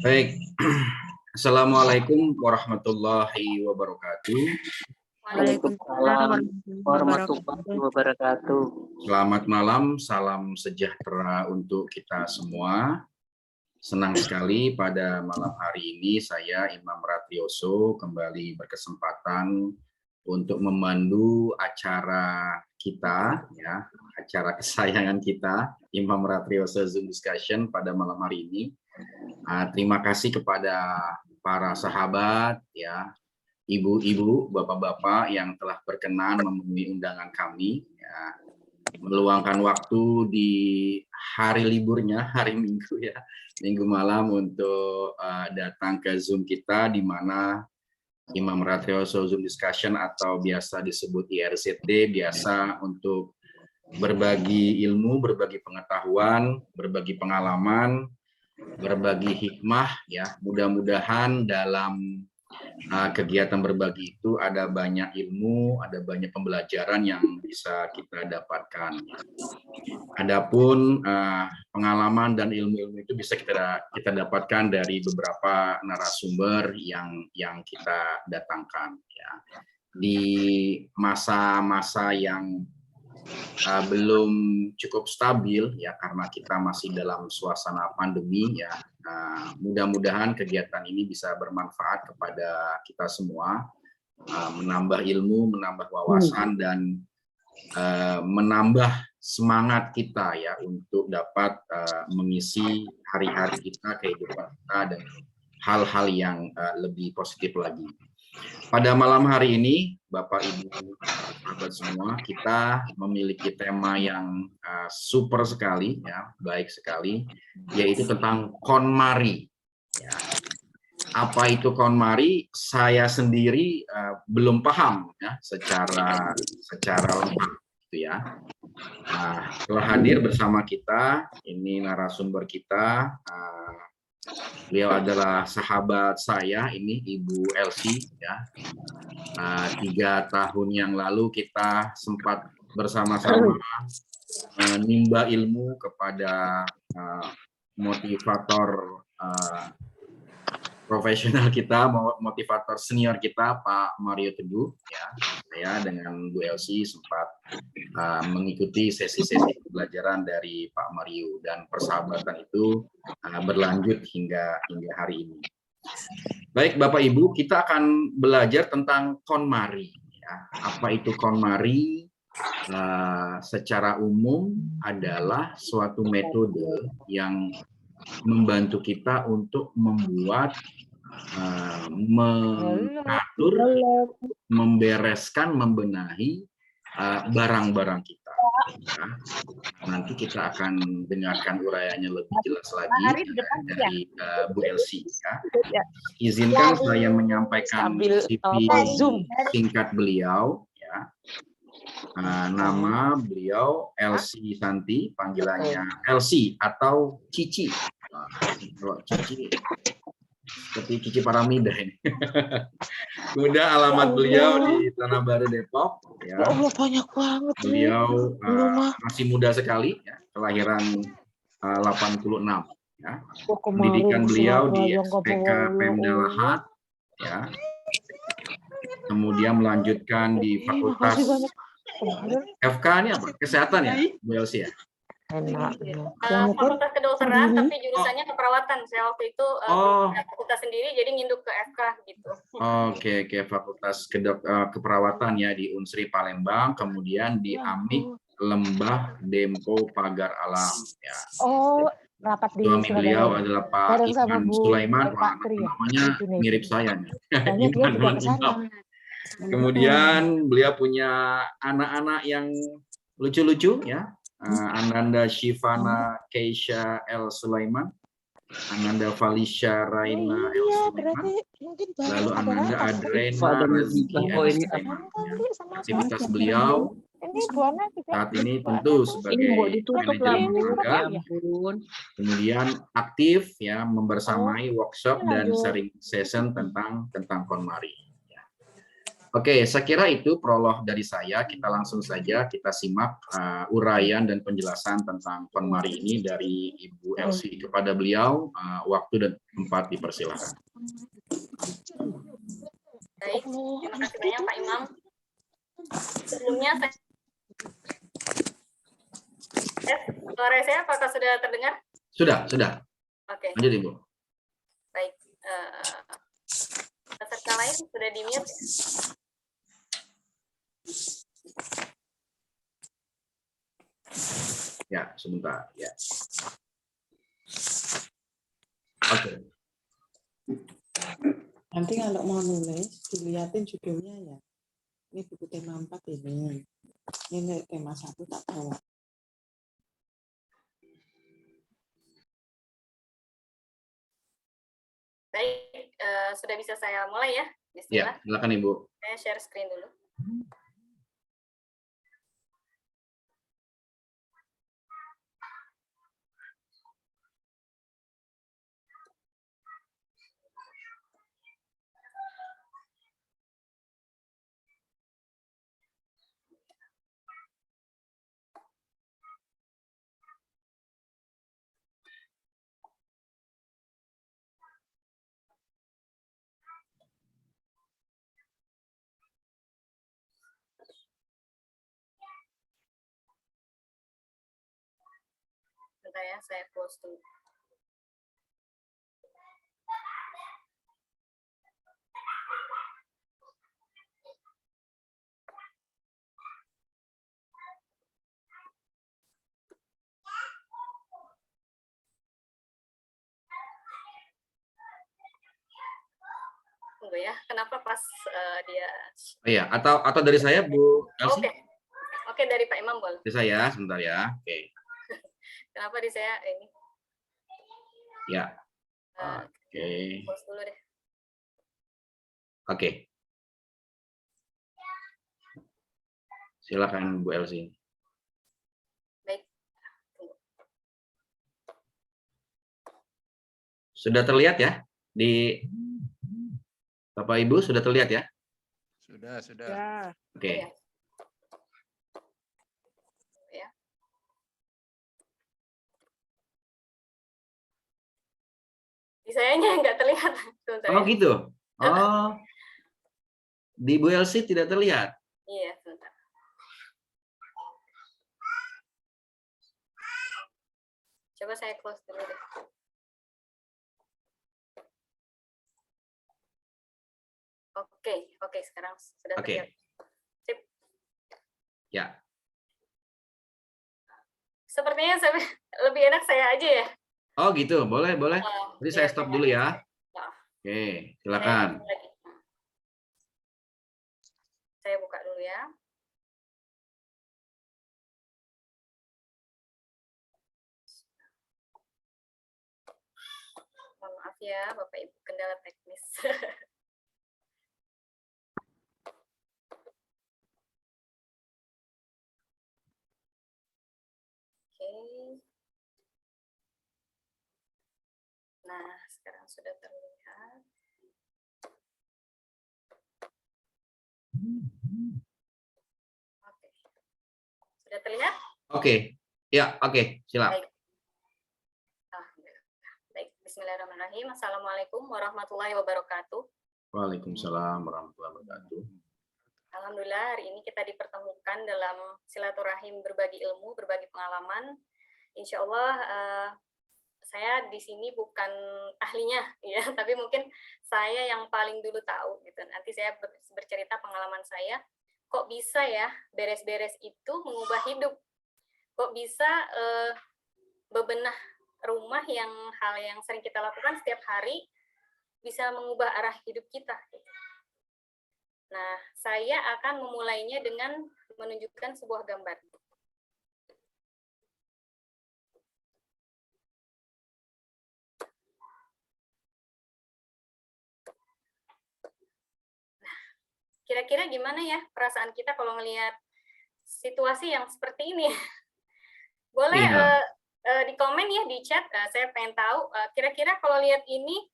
Baik. Assalamualaikum warahmatullahi wabarakatuh. Waalaikumsalam warahmatullahi wabarakatuh. Selamat malam, salam sejahtera untuk kita semua. Senang sekali pada malam hari ini saya Imam Ratrioso kembali berkesempatan untuk memandu acara kita, ya, acara kesayangan kita, Imam Ratrioso Zoom Discussion pada malam hari ini. Terima kasih kepada para sahabat, ya, ibu-ibu, bapak-bapak yang telah berkenan memenuhi undangan kami, ya, meluangkan waktu di hari liburnya, hari Minggu, ya, Minggu malam untuk datang ke Zoom kita, di mana Imam Ratrioso Zoom Discussion atau biasa disebut IRZD, biasa untuk berbagi ilmu, berbagi pengetahuan, berbagi pengalaman, berbagi hikmah, ya. Mudah-mudahan dalam kegiatan berbagi itu ada banyak ilmu, ada banyak pembelajaran yang bisa kita dapatkan. Adapun pengalaman dan ilmu-ilmu itu bisa kita dapatkan dari beberapa narasumber yang kita datangkan, ya. Di masa-masa yang belum cukup stabil, ya, karena kita masih dalam suasana pandemi, ya. Mudah-mudahan kegiatan ini bisa bermanfaat kepada kita semua, menambah ilmu, menambah wawasan, dan menambah semangat kita, ya, untuk dapat mengisi hari-hari kita, kehidupan kita dengan hal-hal yang lebih positif lagi. Pada malam hari ini, Bapak Ibu sahabat semua, kita memiliki tema yang super sekali, ya, baik sekali, yaitu tentang KonMari. Ya. Apa itu KonMari? Saya sendiri belum paham, ya, secara lengkap, gitu, ya. Telah hadir bersama kita, ini narasumber kita. Beliau adalah sahabat saya, ini Ibu Elsie, ya. 3 tahun yang lalu kita sempat bersama-sama menimba ilmu kepada motivator profesional kita, motivator senior kita, Pak Mario Teguh, ya. Saya dengan Bu Elsie sempat mengikuti sesi-sesi pembelajaran dari Pak Mario, dan persahabatan itu berlanjut hingga hari ini. Baik, Bapak Ibu, kita akan belajar tentang KonMari, ya. Apa itu KonMari? Secara umum adalah suatu metode yang membantu kita untuk membuat, mengatur, membereskan, membenahi barang-barang kita. Ya. Nanti kita akan dengarkan uraiannya lebih jelas lagi dari Bu Elsie, ya. Izinkan saya menyampaikan CV singkat beliau, ya. Nama beliau Elsie Santi, panggilannya Elsie atau Cici. Kalau Cici seperti Cici Paramida ini. Kemudian alamat beliau di Tanah Baru, Depok, ya. Banyak banget. Beliau masih muda sekali, ya, kelahiran 86, ya. Pendidikan beliau di SPK Pemda Lahat, ya. Kemudian melanjutkan di Fakultas FK ini apa? Kesehatan, ya, Bu Elsie, ya? Fakultas kedokteran, tapi jurusannya keperawatan. Saya waktu itu fakultas sendiri, jadi nginduk ke FK gitu. Oke, Fakultas Keperawatan, ya, di Unsri Palembang, kemudian di Amik Lembah Dempo Pagar Alam, ya. Rapat di Suami beliau adalah Pak Iman Sulaiman. Wah, namanya mirip saya nih. Iman. Kemudian beliau punya anak-anak yang lucu-lucu, ya. Ananda Shivana Keisha L. Sulaiman, Ananda Falisha Raina L. Sulaiman, lalu Ananda Adrena Rezeki L. Sulaiman. Aktivitas beliau saat ini tentu sebagai manajer juga, kemudian aktif, ya, membersamai workshop dan sharing session tentang KonMari. Oke, saya kira itu prolog dari saya. Kita langsung saja kita simak uraian dan penjelasan tentang KonMari ini dari Ibu Elsie. Kepada beliau, waktu dan tempat dipersilakan. Baik, terima kasih banyak Pak Imam. Sebelumnya suara saya apakah sudah terdengar? Sudah. Oke. Lanjut Ibu. Baik. Peserta lain sudah di-mute. Ya, sebentar. Ya. Oke. Nanti kalau mau nulis, dilihatin judulnya ya. Ini buku tema 4 ini. Ini tema 1 tak bawa. Baik, sudah bisa saya mulai ya? Ya, Bismillah. silakan Ibu. Saya share screen dulu. Bentar ya, saya close dulu. Tunggu ya, kenapa pas dia... Iya, atau dari saya Bu Elsie? Oke, dari Pak Imam boleh. Dari saya, sebentar ya. Oke. Kenapa di saya ini? Ya. Oke. Pause dulu deh. Oke. Silakan Bu Elsie. Baik. Tunggu. Sudah terlihat ya? Di Bapak Ibu sudah terlihat ya? Sudah. Ya. Oke. Ya. Di sayanya nggak terlihat. Sebentar Oh ya. gitu. Oh. Di Bu Elsie tidak terlihat. Iya, sebentar. Coba saya close dulu deh. Oke, sekarang sudah terlihat. Sip. Ya. Sepertinya lebih enak saya aja ya. Oh gitu, boleh. Jadi saya Biar stop saya- dulu ya. Nah, Oke, silakan. Saya buka dulu ya. Mohon maaf ya, Bapak Ibu, kendala teknis. Oke. Nah, sekarang sudah terlihat. Oke. Sudah terlihat? Oke. Ya, oke, silakan. Baik. Baik, bismillahirrahmanirrahim. Assalamualaikum warahmatullahi wabarakatuh. Waalaikumsalam warahmatullahi wabarakatuh. Alhamdulillah hari ini kita dipertemukan dalam silaturahim berbagi ilmu, berbagi pengalaman. Insya Allah saya di sini bukan ahlinya, ya, tapi mungkin saya yang paling dulu tahu gitu. Nanti saya bercerita pengalaman saya. Kok bisa ya beres-beres itu mengubah hidup? Kok bisa bebenah rumah yang hal yang sering kita lakukan setiap hari bisa mengubah arah hidup kita? Gitu. Nah, saya akan memulainya dengan menunjukkan sebuah gambar. Kira-kira gimana ya perasaan kita kalau ngelihat situasi yang seperti ini? Boleh di komen ya, di chat. Saya pengen tahu, kira-kira kalau lihat ini,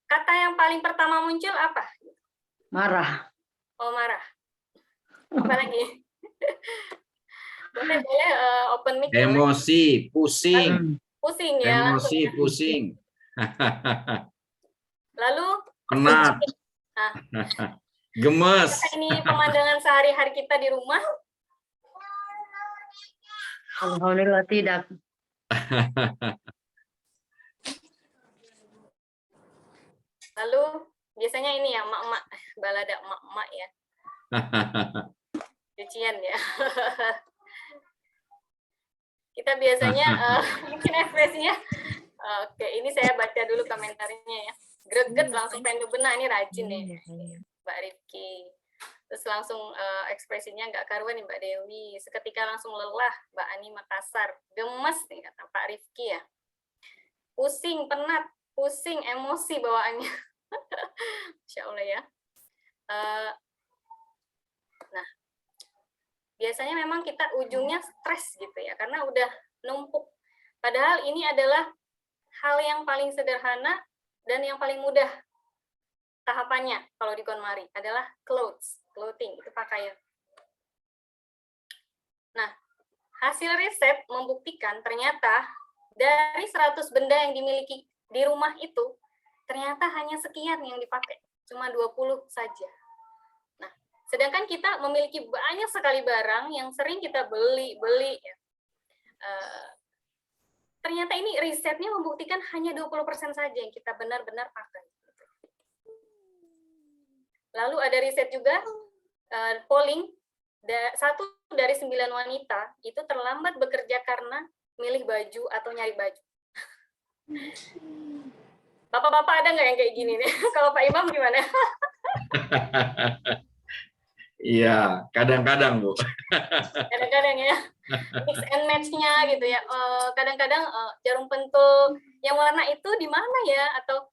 kata yang paling pertama muncul apa? Marah. Oh, marah. Apa lagi? Boleh open mic. Boleh. Emosi, pusing, Pusing ya. emosi, pusing. Lalu Penat, nah, gemes. ini pemandangan sehari-hari kita di rumah. Alhamdulillah tidak. Lalu biasanya ini ya emak-emak, balada emak-emak ya. Cucian ya. Kita biasanya mungkin ekspresinya. Oke, ini saya baca dulu komentarnya ya. Greget langsung pengen bebenah, ini rajin nih Mbak Rifki. Terus langsung ekspresinya nggak karuan nih Mbak Dewi. Seketika langsung lelah Mbak Ani Makassar. Gemes nih kata Pak Rifki ya. Pusing, penat, pusing, emosi bawaannya. Insya Allah ya. Nah, biasanya memang kita ujungnya stres gitu ya, karena udah numpuk. Padahal ini adalah hal yang paling sederhana dan yang paling mudah tahapannya kalau di KonMari adalah clothing, itu pakaian. Nah, hasil riset membuktikan ternyata dari 100 benda yang dimiliki di rumah itu, ternyata hanya sekian yang dipakai, cuma 20 saja. Nah, sedangkan kita memiliki banyak sekali barang yang sering kita beli ya. Ternyata ini risetnya membuktikan hanya 20% saja yang kita benar-benar pakai. Lalu ada riset juga, polling, 1 dari 9 wanita itu terlambat bekerja karena milih baju atau nyari baju. Bapak-bapak ada nggak yang kayak gini nih? Kalau Pak Imam gimana? Iya, kadang-kadang Bu. Kadang-kadang ya, mix and match-nya gitu ya. Kadang-kadang jarum pentul yang warna itu di mana ya? Atau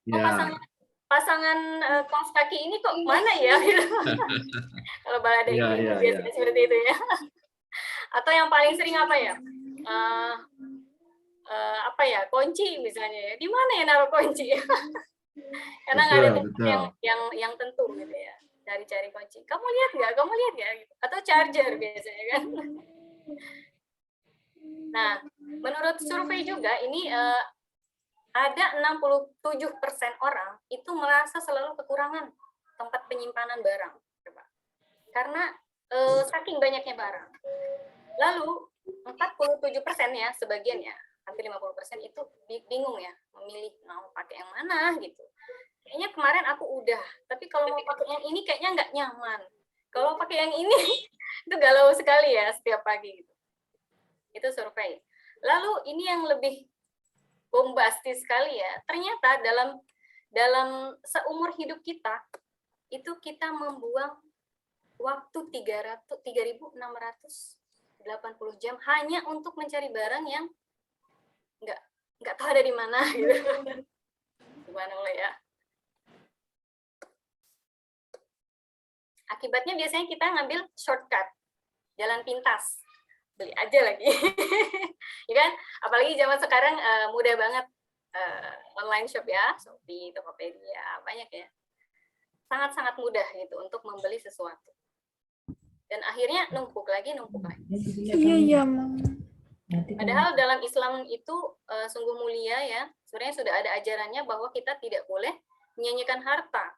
pasangan kaos kaki ini kok mana ya? Kalau balada ibu biasanya seperti itu ya. Atau yang paling sering apa ya? Apa ya, kunci misalnya ya, di mana ya naruh kunci? Karena nggak ada tempat yang tentu gitu ya, cari-cari kunci. Kamu lihat nggak gitu. Atau charger biasanya kan. Nah, menurut survei juga ini ada 67% orang itu merasa selalu kekurangan tempat penyimpanan barang, karena saking banyaknya barang. Lalu 47% ya, sebagian ya, hampir 50% itu bingung ya, memilih mau pakai yang mana gitu. Kayaknya kemarin aku udah, tapi kalau mau pakai yang ini kayaknya nggak nyaman. Kalau pakai yang ini, itu galau sekali ya setiap pagi gitu. Itu survei. Lalu ini yang lebih bombastis sekali ya, ternyata dalam seumur hidup kita, itu kita membuang waktu 3.680 jam hanya untuk mencari barang yang nggak tahu ada di mana gitu. Subhanallah ya. Akibatnya biasanya kita ngambil shortcut, jalan pintas, beli aja lagi. Ya kan? Apalagi zaman sekarang mudah banget online shop ya, Shopee, Tokopedia, banyak ya. Sangat-sangat mudah gitu untuk membeli sesuatu. Dan akhirnya numpuk lagi. Iya, Padahal dalam Islam itu sungguh mulia ya. Sebenarnya sudah ada ajarannya bahwa kita tidak boleh menyanyikan harta.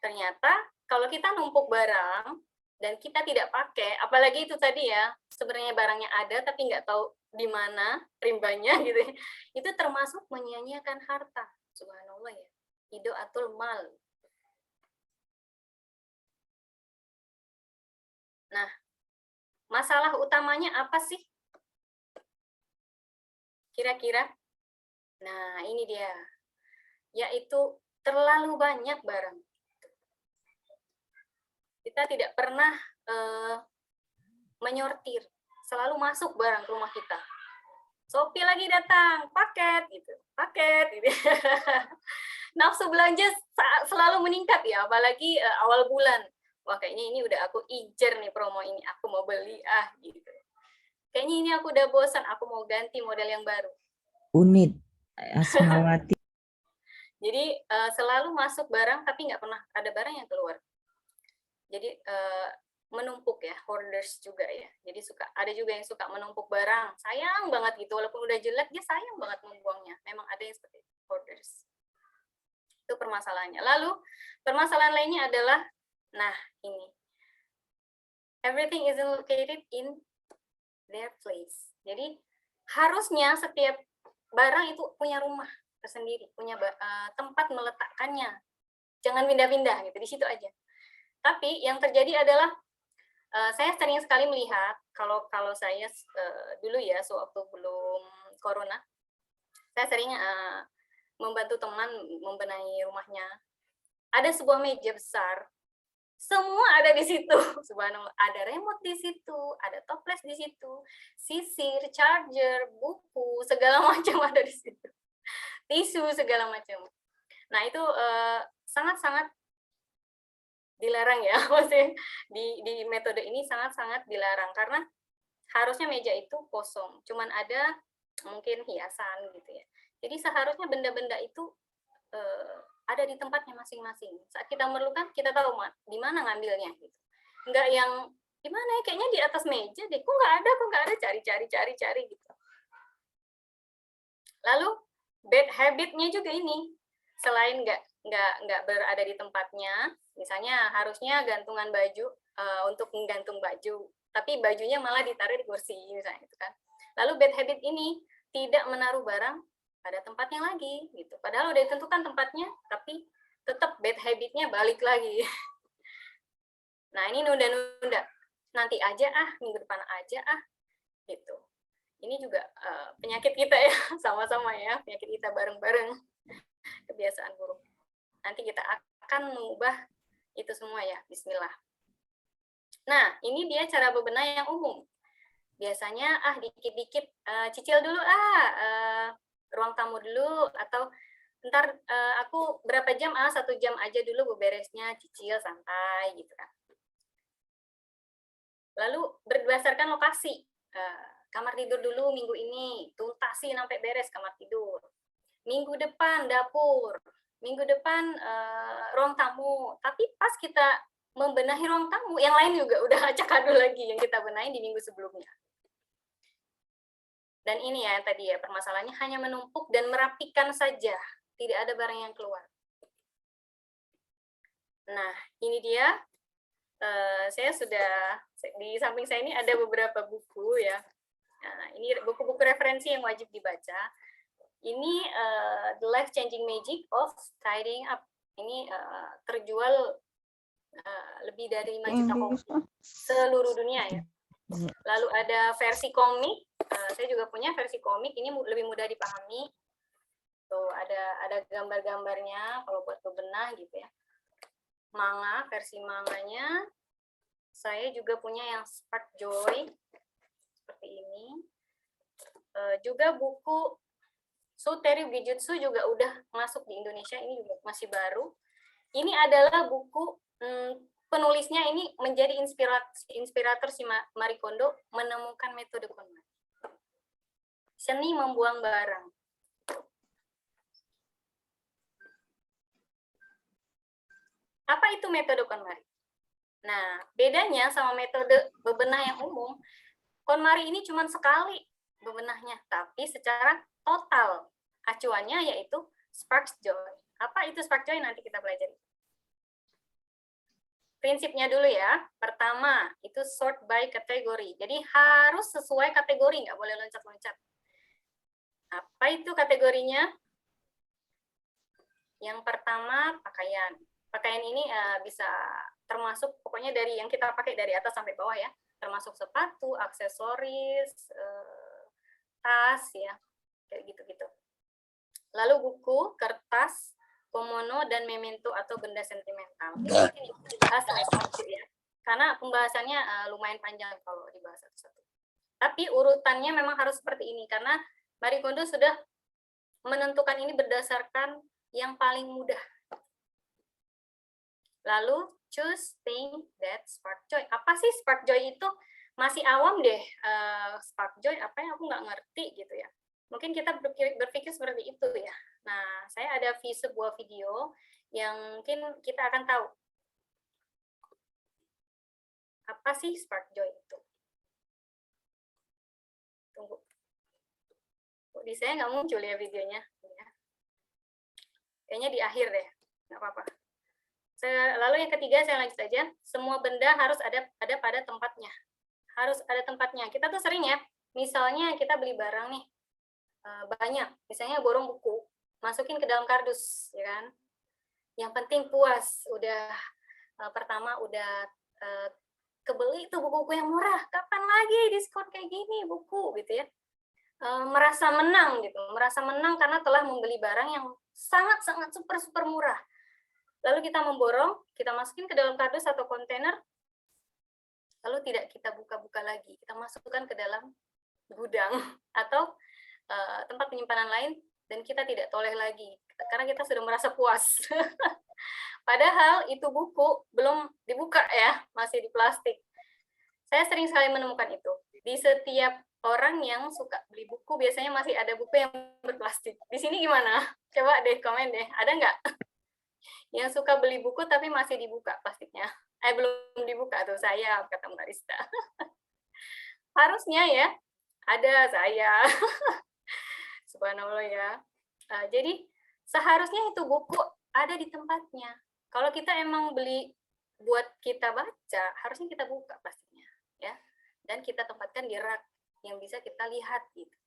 Ternyata kalau kita numpuk barang dan kita tidak pakai, apalagi itu tadi ya, sebenarnya barangnya ada tapi nggak tahu di mana rimbanya gitu, itu termasuk menyia-nyiakan harta. Subhanallah ya. Idaatul mal. Nah, masalah utamanya apa sih? Kira-kira? Nah, ini dia. Yaitu terlalu banyak barang. Kita tidak pernah menyortir. Selalu masuk barang ke rumah kita. Shopee lagi datang, paket gitu. Nafsu belanja selalu meningkat ya, apalagi awal bulan. Wah, kayaknya ini udah aku incer nih promo ini, aku mau beli gitu. Kayaknya ini aku udah bosan, aku mau ganti model yang baru. Unit Asmawati. Jadi selalu masuk barang tapi nggak pernah ada barang yang keluar. Jadi menumpuk ya, hoarders juga ya. Jadi ada juga yang suka menumpuk barang, sayang banget gitu, walaupun udah jelek dia sayang banget membuangnya. Memang ada yang seperti itu, hoarders. Itu permasalahannya. Lalu permasalahan lainnya adalah, nah ini, everything is located in their place. Jadi harusnya setiap barang itu punya rumah tersendiri, punya tempat meletakkannya. Jangan pindah-pindah gitu, di situ aja. Tapi yang terjadi adalah saya sering sekali melihat kalau saya dulu ya sewaktu belum corona, saya sering membantu teman membenahi rumahnya. Ada sebuah meja besar, semua ada di situ. Subhanallah, ada remote di situ, ada toples di situ, sisir, charger, buku, segala macam ada di situ. Tisu segala macam. Nah, itu sangat-sangat dilarang ya, maksudnya di metode ini sangat-sangat dilarang karena harusnya meja itu kosong, cuman ada mungkin hiasan gitu ya. Jadi seharusnya benda-benda itu ada di tempatnya masing-masing. Saat kita memerlukan, kita tahu di mana ngambilnya gitu. Enggak yang gimana ya, kayaknya di atas meja deh, kok nggak ada, cari gitu. Lalu bad habitnya juga ini, selain nggak berada di tempatnya, misalnya harusnya gantungan baju untuk menggantung baju, tapi bajunya malah ditaruh di kursi misalnya itu kan. Lalu bad habit ini tidak menaruh barang pada tempatnya lagi gitu. Padahal udah ditentukan tempatnya, tapi tetap bad habitnya balik lagi. Nah, ini nunda-nunda. Nanti aja minggu depan aja gitu. Ini juga penyakit kita ya, sama-sama ya, penyakit kita bareng-bareng, kebiasaan buruk. Nanti kita akan mengubah itu semua ya, bismillah. Nah, ini dia cara bebenah yang umum. Biasanya dikit-dikit cicil dulu ruang tamu dulu, atau ntar aku berapa jam 1 jam aja dulu beberesnya, cicil santai gitu kan. Lalu berdasarkan lokasi, kamar tidur dulu minggu ini, tuntasin sampai beres kamar tidur. Minggu depan dapur, minggu depan ruang tamu. Tapi pas kita membenahi ruang tamu, yang lain juga udah acak-adul lagi yang kita benahi di minggu sebelumnya. Dan ini ya tadi ya, permasalahannya hanya menumpuk dan merapikan saja, tidak ada barang yang keluar. Nah, ini dia. Saya sudah, di samping saya ini ada beberapa buku ya. Nah, ini buku-buku referensi yang wajib dibaca. Ini The Life Changing Magic of Tidying Up. Ini terjual lebih dari 5 juta kopi seluruh dunia ya. Lalu ada versi komik, saya juga punya versi komik, ini lebih mudah dipahami. Tuh ada gambar-gambarnya kalau buat bebenah gitu ya. Manga, versi manganya. Saya juga punya yang Spark Joy seperti ini. Juga buku Soteru Bijutsu juga udah masuk di Indonesia, ini juga masih baru. Ini adalah buku penulisnya ini menjadi inspirator si Marie Kondo menemukan metode KonMari. Seni membuang barang. Apa itu metode KonMari? Nah, bedanya sama metode bebenah yang umum, KonMari ini cuma sekali bebenahnya, tapi secara total acuannya yaitu Spark Joy. Apa itu Spark Joy? Nanti kita pelajari. Prinsipnya dulu ya. Pertama, itu sort by kategori. Jadi harus sesuai kategori, nggak boleh loncat-loncat. Apa itu kategorinya? Yang pertama, pakaian. Pakaian ini bisa termasuk pokoknya dari yang kita pakai dari atas sampai bawah ya. Termasuk sepatu, aksesoris, tas ya. Kayak gitu-gitu. Lalu buku, kertas, komono, dan memento atau benda sentimental. Ini dibahas satu-satu ya. Karena pembahasannya lumayan panjang kalau dibahas satu-satu. Tapi urutannya memang harus seperti ini, karena Marie Kondo sudah menentukan ini berdasarkan yang paling mudah. Lalu, choose thing that spark joy. Apa sih spark joy itu? Masih awam deh. Spark joy apa yang aku nggak ngerti gitu ya. Mungkin kita berpikir seperti itu ya. Nah, saya ada sebuah video yang mungkin kita akan tahu. Apa sih spark joy itu? Tunggu. Di saya nggak muncul ya videonya. Kayaknya di akhir deh, nggak apa-apa. Lalu yang ketiga saya lanjut aja. Semua benda harus ada pada tempatnya. Harus ada tempatnya. Kita tuh sering ya, misalnya kita beli barang nih, banyak, misalnya borong buku, masukin ke dalam kardus, ya kan? Yang penting puas, udah pertama udah kebeli tuh buku-buku yang murah, kapan lagi diskon kayak gini buku gitu ya. Merasa menang gitu, merasa menang karena telah membeli barang yang sangat-sangat super murah. Lalu kita memborong, kita masukin ke dalam kardus atau kontainer, lalu tidak kita buka-buka lagi, kita masukkan ke dalam gudang atau tempat penyimpanan lain, dan kita tidak toleh lagi karena kita sudah merasa puas. Padahal itu buku belum dibuka ya, masih di plastik. Saya sering sekali menemukan itu. Di setiap orang yang suka beli buku, biasanya masih ada buku yang berplastik. Di sini gimana? Coba deh komen deh, ada nggak yang suka beli buku tapi masih dibuka plastiknya? Belum dibuka tuh saya, kata Mbak Rista. Harusnya ya, ada saya. Subhanallah ya. Jadi seharusnya itu buku ada di tempatnya. Kalau kita emang beli buat kita baca, harusnya kita buka plastiknya, ya, dan kita tempatkan di rak yang bisa kita lihat gitu.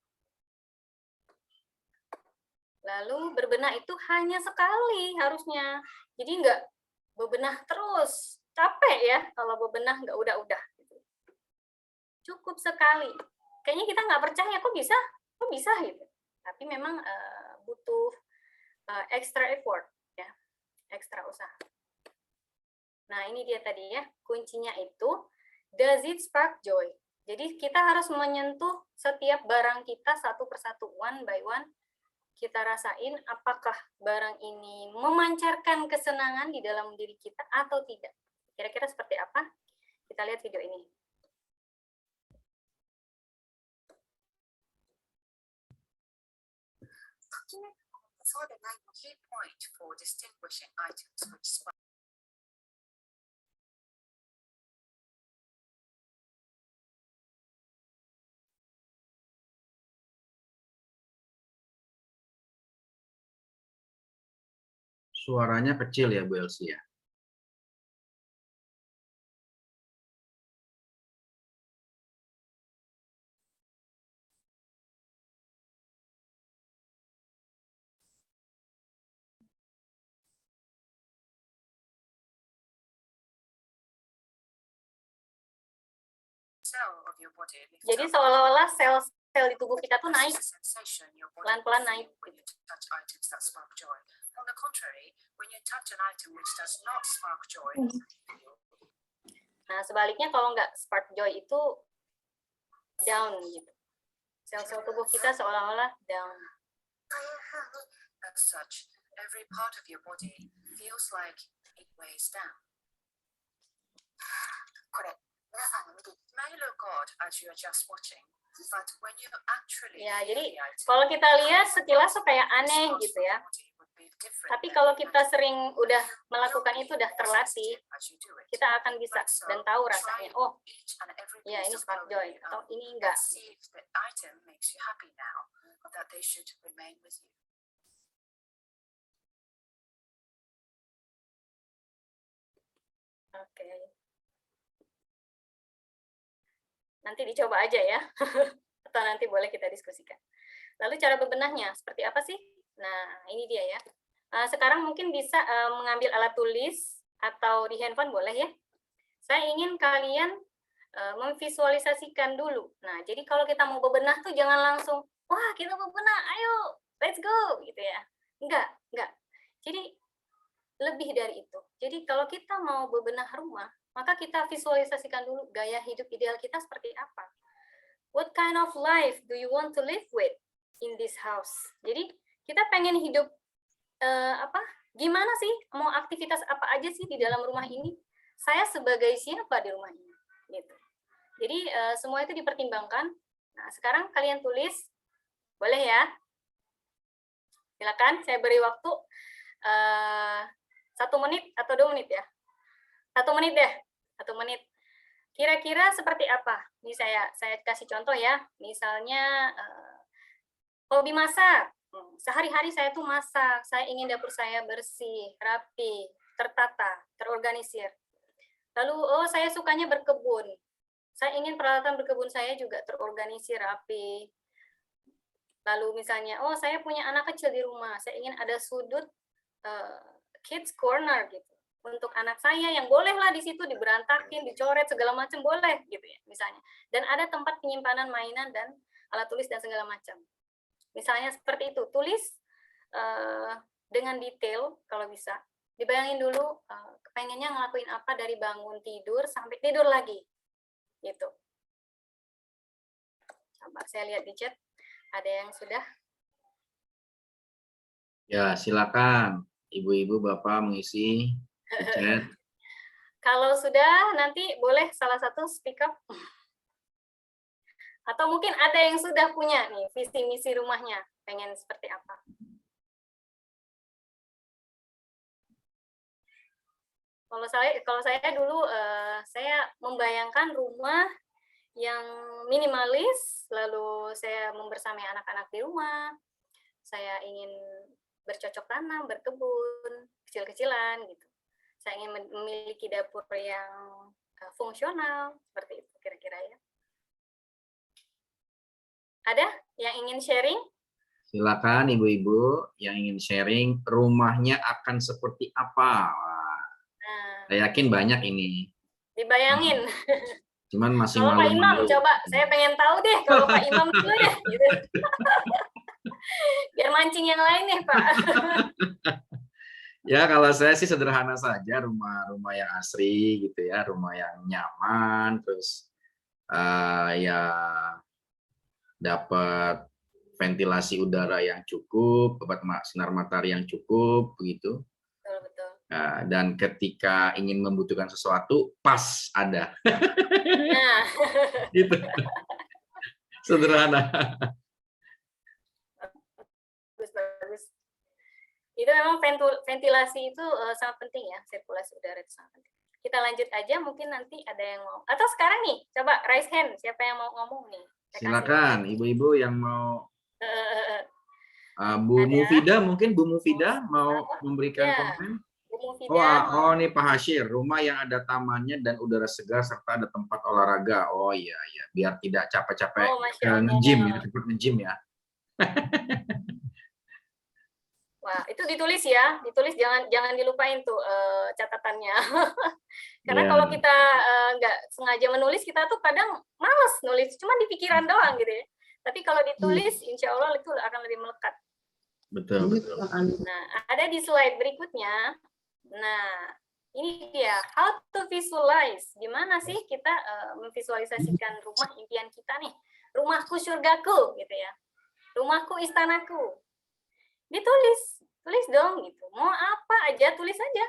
Lalu berbenah itu hanya sekali harusnya. Jadi nggak bebenah terus, capek ya kalau bebenah nggak udah-udah. Gitu. Cukup sekali. Kayaknya kita nggak percaya, kok bisa gitu. Tapi memang butuh extra effort, ya, extra usaha. Nah ini dia tadi ya, kuncinya itu, does it spark joy? Jadi kita harus menyentuh setiap barang kita satu persatu, one by one. Kita rasain apakah barang ini memancarkan kesenangan di dalam diri kita atau tidak. Kira-kira seperti apa? Kita lihat video ini. Suaranya kecil ya Bu Elsie ya. Jadi seolah-olah sel-sel di tubuh kita tuh naik, pelan-pelan naik. Nah, sebaliknya kalau nggak spark joy itu down gitu. Sel-sel tubuh kita seolah-olah down. As such, every part of your body feels like it weighs down. May look odd as you are just watching, but when you actually Ya, jadi kalau kita lihat sekilas tuh kayak aneh gitu ya. Tapi kalau kita sering udah melakukan itu, udah terlatih, kita akan bisa dan tahu rasanya. Oh, ya ini spark joy atau ini enggak. Oke. Nanti dicoba aja ya. Atau nanti boleh kita diskusikan. Lalu cara bebenahnya seperti apa sih? Nah, ini dia ya. Sekarang mungkin bisa mengambil alat tulis atau di handphone boleh ya. Saya ingin kalian memvisualisasikan dulu. Nah, jadi kalau kita mau bebenah tuh jangan langsung, wah kita bebenah, ayo, let's go, gitu ya. Enggak. Jadi lebih dari itu. Jadi kalau kita mau bebenah rumah, maka kita visualisasikan dulu gaya hidup ideal kita seperti apa. What kind of life do you want to live with in this house? Jadi kita pengen hidup gimana sih? Mau aktivitas apa aja sih di dalam rumah ini? Saya sebagai siapa di rumah ini? Gitu. Jadi semua itu dipertimbangkan. Nah, sekarang kalian tulis, boleh ya? Silakan, saya beri waktu 1 menit atau 2 menit ya. 1 menit deh. 1 menit. Kira-kira seperti apa? Ini saya kasih contoh ya. Misalnya hobi masak. Sehari-hari saya tuh masak. Saya ingin dapur saya bersih, rapi, tertata, terorganisir. Lalu, saya sukanya berkebun. Saya ingin peralatan berkebun saya juga terorganisir, rapi. Lalu misalnya, saya punya anak kecil di rumah. Saya ingin ada sudut kids corner gitu. Untuk anak saya yang bolehlah di situ diberantakin, dicoret segala macam boleh gitu ya misalnya. Dan ada tempat penyimpanan mainan dan alat tulis dan segala macam. Misalnya seperti itu, tulis dengan detail kalau bisa. Dibayangin dulu kepengennya ngelakuin apa dari bangun tidur sampai tidur lagi. Gitu. Coba saya lihat di chat, ada yang sudah? Ya, silakan ibu-ibu, bapak mengisi di chat. Kalau sudah, nanti boleh salah satu speak up. Atau mungkin ada yang sudah punya nih visi misi rumahnya, pengen seperti apa? Kalau saya dulu saya membayangkan rumah yang minimalis, lalu saya membersamai anak-anak di rumah. Saya ingin bercocok tanam, berkebun, kecil-kecilan gitu. Saya ingin memiliki dapur yang fungsional, seperti itu kira-kira ya. Ada yang ingin sharing? Silakan ibu-ibu yang ingin sharing rumahnya akan seperti apa. Saya yakin banyak ini. Dibayangin. Cuman masih kalau malu. Pak Imam, coba saya pengen tahu deh kalau Pak Imam dulu deh. Gitu. Biar mancing yang lain nih Pak. Ya kalau saya sih sederhana saja, rumah yang asri gitu ya, rumah yang nyaman, terus ya dapat ventilasi udara yang cukup, dapat sinar matahari yang cukup begitu. Betul. Dan ketika ingin membutuhkan sesuatu, pas ada. Nah. Gitu. Sederhana. Bagus. Itu memang ventilasi itu sangat penting ya, sirkulasi udara itu sangat penting. Kita lanjut aja, mungkin nanti ada yang mau. Atau sekarang nih, coba raise hand, siapa yang mau ngomong nih? Silakan, ibu-ibu yang mau. Bu Mufida, mungkin Bu Mufida mau memberikan komen? Nih Pak Hashir, rumah yang ada tamannya dan udara segar serta ada tempat olahraga. Oh iya, biar tidak capek-capek nge-gym ya, cepat nge-gym ya. Wah, itu ditulis ya, jangan dilupain tuh catatannya. Karena kalau kita nggak sengaja menulis, kita tuh kadang malas nulis, cuma di pikiran doang gitu ya. Tapi kalau ditulis, insya Allah itu akan lebih melekat. Betul. Nah, ada di slide berikutnya. Nah, ini dia, how to visualize. Gimana sih kita memvisualisasikan rumah impian kita nih? Rumahku surgaku, gitu ya. Rumahku istanaku. Tulis dong gitu. Mau apa aja tulis aja.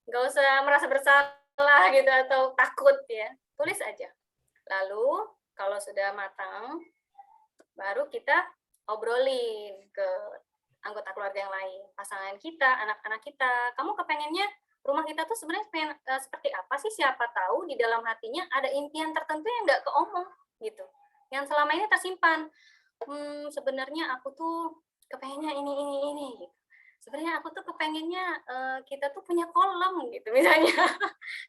Nggak usah merasa bersalah gitu atau takut ya. Tulis aja. Lalu kalau sudah matang, baru kita obrolin ke anggota keluarga yang lain, pasangan kita, anak-anak kita. Kamu kepengennya rumah kita tuh sebenarnya pengen seperti apa sih? Siapa tahu di dalam hatinya ada impian tertentu yang nggak keomong gitu. Yang selama ini tersimpan. Sebenarnya aku tuh kepengennya ini gitu. Sebenarnya aku tuh kepengennya kita tuh punya kolam gitu misalnya.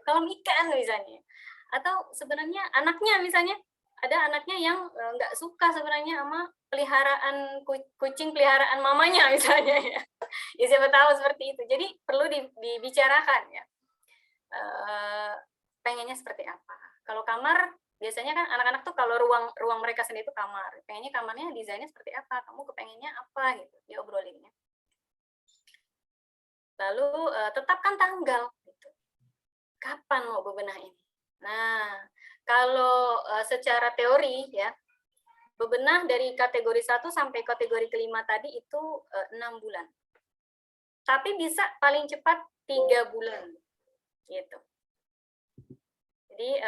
Kolam ikan misalnya. Atau sebenarnya anaknya misalnya ada anaknya yang nggak suka sebenarnya sama peliharaan kucing peliharaan mamanya misalnya ya. Ya siapa tahu seperti itu. Jadi perlu dibicarakan ya. Pengennya seperti apa. Kalau kamar biasanya kan anak-anak tuh kalau ruang mereka sendiri itu kamar. Pengennya kamarnya desainnya seperti apa? Kamu kepengennya apa gitu. Diobrolinnya. Lalu tetapkan tanggal gitu. Kapan mau bebenah ini? Nah, kalau secara teori ya, bebenah dari kategori 1 sampai kategori kelima tadi itu 6 bulan. Tapi bisa paling cepat 3 bulan. Gitu. Jadi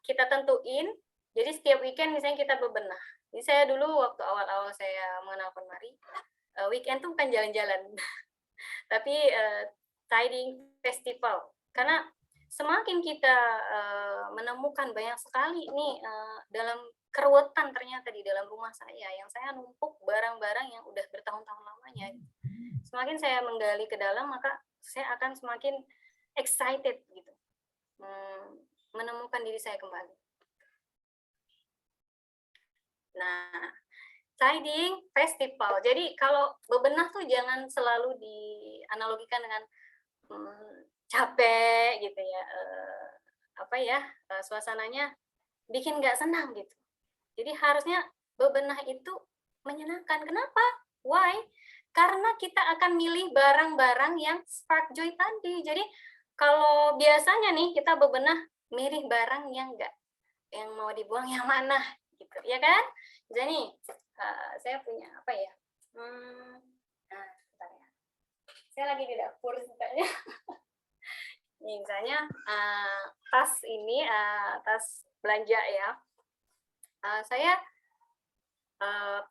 kita tentuin, jadi setiap weekend misalnya kita bebenah. Jadi saya dulu waktu awal-awal saya mengenal KonMari, weekend tuh bukan jalan-jalan. Tapi tidying festival. Karena semakin kita menemukan banyak sekali nih dalam keruwetan ternyata di dalam rumah saya yang saya numpuk barang-barang yang udah bertahun-tahun lamanya. Semakin saya menggali ke dalam, maka saya akan semakin excited gitu, menemukan diri saya kembali. Nah, tidying festival. Jadi kalau bebenah tuh jangan selalu dianalogikan dengan capek gitu ya, suasananya bikin nggak senang gitu. Jadi harusnya bebenah itu menyenangkan. Kenapa? Why? Karena kita akan milih barang-barang yang spark joy tadi. Jadi kalau biasanya nih kita bebenah milih barang yang mau dibuang yang mana gitu, ya kan? Jadi saya punya apa ya? Bentar ya. Saya lagi di dapur sebenarnya. Nih, misalnya tas ini, tas belanja ya. Saya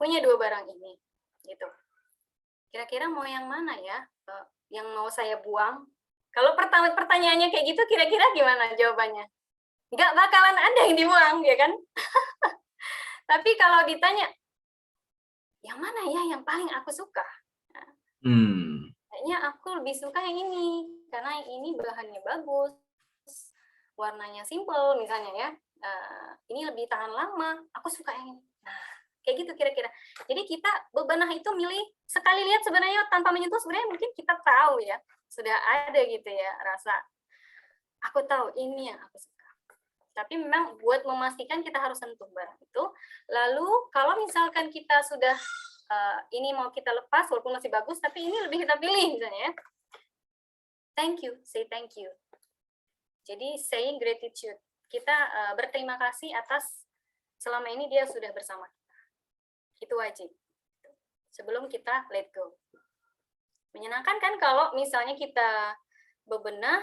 punya 2 barang ini, gitu. Kira-kira mau yang mana ya? Yang mau saya buang? Kalau pertanyaannya kayak gitu, kira-kira gimana jawabannya? Nggak bakalan ada yang dibuang, ya kan? Tapi kalau ditanya, yang mana ya yang paling aku suka? Nah, kayaknya aku lebih suka yang ini, karena yang ini bahannya bagus, warnanya simple misalnya ya. Ini lebih tahan lama, aku suka yang ini. Nah, kayak gitu kira-kira. Jadi kita bebenah itu milih, sekali lihat sebenarnya tanpa menyentuh sebenarnya mungkin kita tahu ya, sudah ada gitu ya rasa, aku tahu ini yang aku suka. Tapi memang buat memastikan kita harus sentuh barang itu. Lalu kalau misalkan kita sudah ini mau kita lepas walaupun masih bagus, tapi ini lebih kita pilih misalnya ya. Thank you, say thank you. Jadi saying gratitude. Kita berterima kasih atas selama ini dia sudah bersama kita. Itu wajib. Sebelum kita let go. Menyenangkan kan kalau misalnya kita bebenah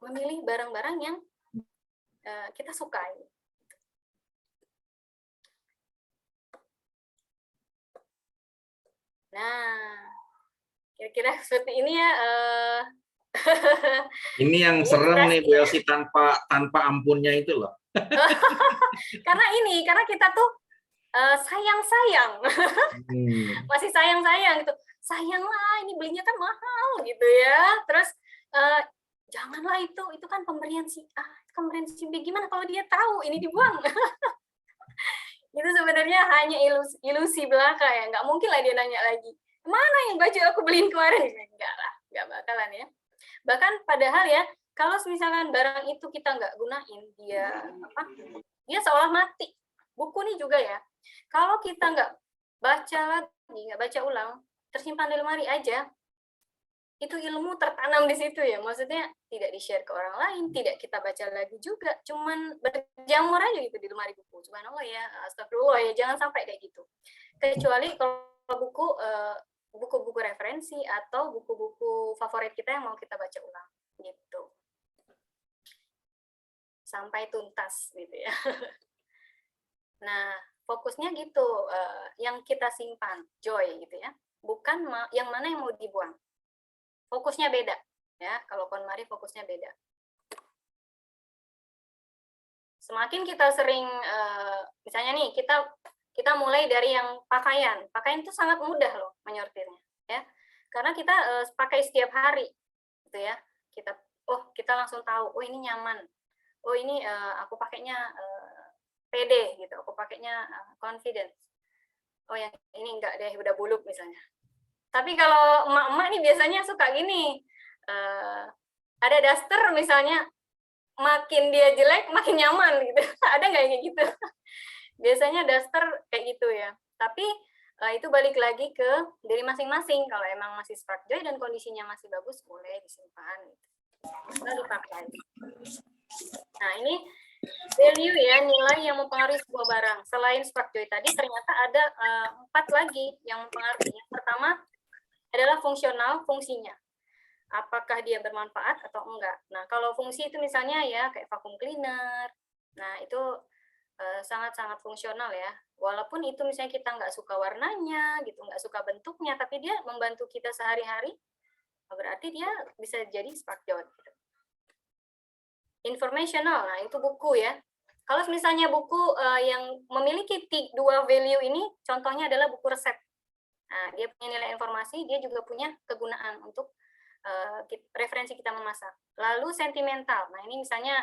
memilih barang-barang yang kita sukai. Nah, kira-kira seperti ini ya. Ini yang serem nih Bu Elsi, tanpa ampunnya itu loh. Karena kita tuh sayang-sayang. Masih sayang-sayang gitu. Sayang lah, ini belinya kan mahal gitu ya. Terus janganlah itu kan pemberian si A, pemberian si B, gimana kalau dia tahu ini dibuang? Itu sebenarnya hanya ilusi belaka ya. Nggak mungkin lah dia nanya lagi, mana yang baju aku beliin kemarin? Enggak lah, nggak bakalan ya. Bahkan padahal ya, kalau misalkan barang itu kita nggak gunain, dia seolah mati. Buku ini juga ya, kalau kita nggak baca lagi, nggak baca ulang, tersimpan di lemari aja, itu ilmu tertanam di situ ya. Maksudnya tidak di-share ke orang lain, tidak kita baca lagi juga, cuman berjamur aja gitu di lemari buku. Subhanallah ya, astagfirullah ya, jangan sampai kayak gitu. Kecuali kalau buku-buku referensi atau buku-buku favorit kita yang mau kita baca ulang gitu. Sampai tuntas gitu ya. Nah, fokusnya gitu, yang kita simpan, joy gitu ya. Bukan yang mana yang mau dibuang. Fokusnya beda ya. Kalau KonMari fokusnya beda. Semakin kita sering misalnya nih kita mulai dari yang pakaian itu sangat mudah loh menyortirnya ya, karena kita pakai setiap hari gitu ya. Kita langsung tahu, oh ini nyaman, oh ini aku pakainya pede gitu, aku pakainya confident, oh yang ini enggak deh, udah buluk misalnya. Tapi kalau emak-emak nih biasanya suka gini, ada daster misalnya, makin dia jelek makin nyaman gitu. Ada nggak kayak gitu? Biasanya daster kayak gitu ya. Tapi itu balik lagi ke diri masing-masing. Kalau emang masih spark joy dan kondisinya masih bagus, boleh disimpan gitu. Lalu dipakai. Nah, ini value ya, nilai yang mempengaruhi sebuah barang. Selain spark joy tadi, ternyata ada 4 lagi yang mempengaruhi. Yang pertama adalah fungsional, fungsinya. Apakah dia bermanfaat atau enggak. Nah, kalau fungsi itu misalnya ya kayak vacuum cleaner. Nah, itu sangat-sangat fungsional ya. Walaupun itu misalnya kita nggak suka warnanya, gitu, nggak suka bentuknya, tapi dia membantu kita sehari-hari, berarti dia bisa jadi spark joy. Gitu. informational, nah itu buku ya. Kalau misalnya buku yang memiliki 2 value ini, contohnya adalah buku resep. Nah, dia punya nilai informasi, dia juga punya kegunaan untuk referensi kita memasak. Lalu sentimental, nah ini misalnya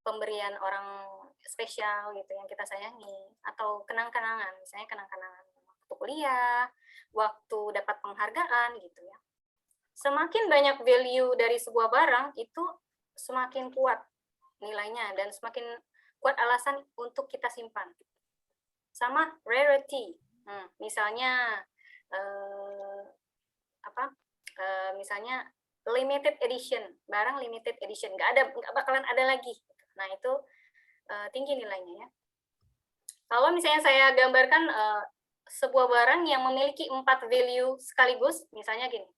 pemberian orang spesial gitu yang kita sayangi, atau kenang-kenangan, misalnya kenang-kenangan waktu kuliah, waktu dapat penghargaan gitu ya. Semakin banyak value dari sebuah barang itu semakin kuat nilainya dan semakin kuat alasan untuk kita simpan. Sama rarity, misalnya misalnya limited edition, barang limited edition, nggak bakalan ada lagi. Nah itu tinggi nilainya ya. Kalau misalnya saya gambarkan sebuah barang yang memiliki 4 value sekaligus, misalnya gini,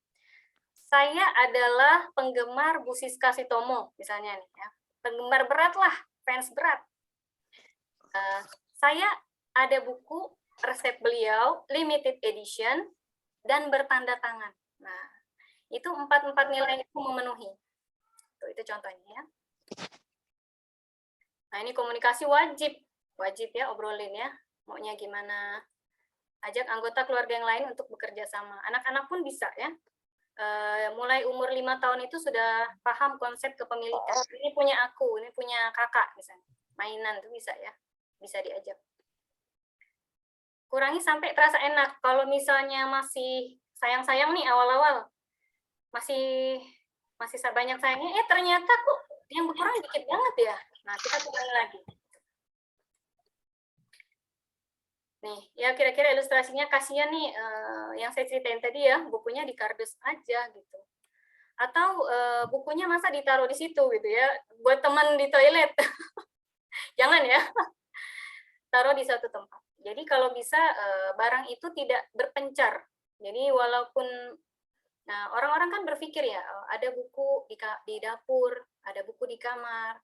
saya adalah penggemar Bu Siska Sitomo, misalnya nih ya, penggemar berat lah, fans berat. Saya ada buku resep beliau, limited edition, dan bertanda tangan. Nah, itu 4 nilai itu memenuhi. Itu contohnya ya. Nah, ini komunikasi wajib ya, obrolin ya, maunya gimana. Ajak anggota keluarga yang lain untuk bekerja sama. Anak-anak pun bisa ya. Mulai umur 5 tahun itu sudah paham konsep kepemilikan. Ini punya aku, ini punya kakak misalnya. Mainan itu bisa ya, bisa diajak. Kurangi sampai terasa enak. Kalau misalnya masih sayang-sayang nih awal-awal, masih banyak sayangnya, ternyata kok yang berkurang dikit banget ya. Nah, kita kurangi lagi. Nih, ya kira-kira ilustrasinya kasihan nih yang saya ceritain tadi ya, bukunya di kardus aja gitu. Atau bukunya masa ditaruh di situ gitu ya, buat teman di toilet. Jangan ya, taruh di satu tempat. Jadi kalau bisa barang itu tidak berpencar. Jadi walaupun orang-orang kan berpikir ya, ada buku di dapur, ada buku di kamar.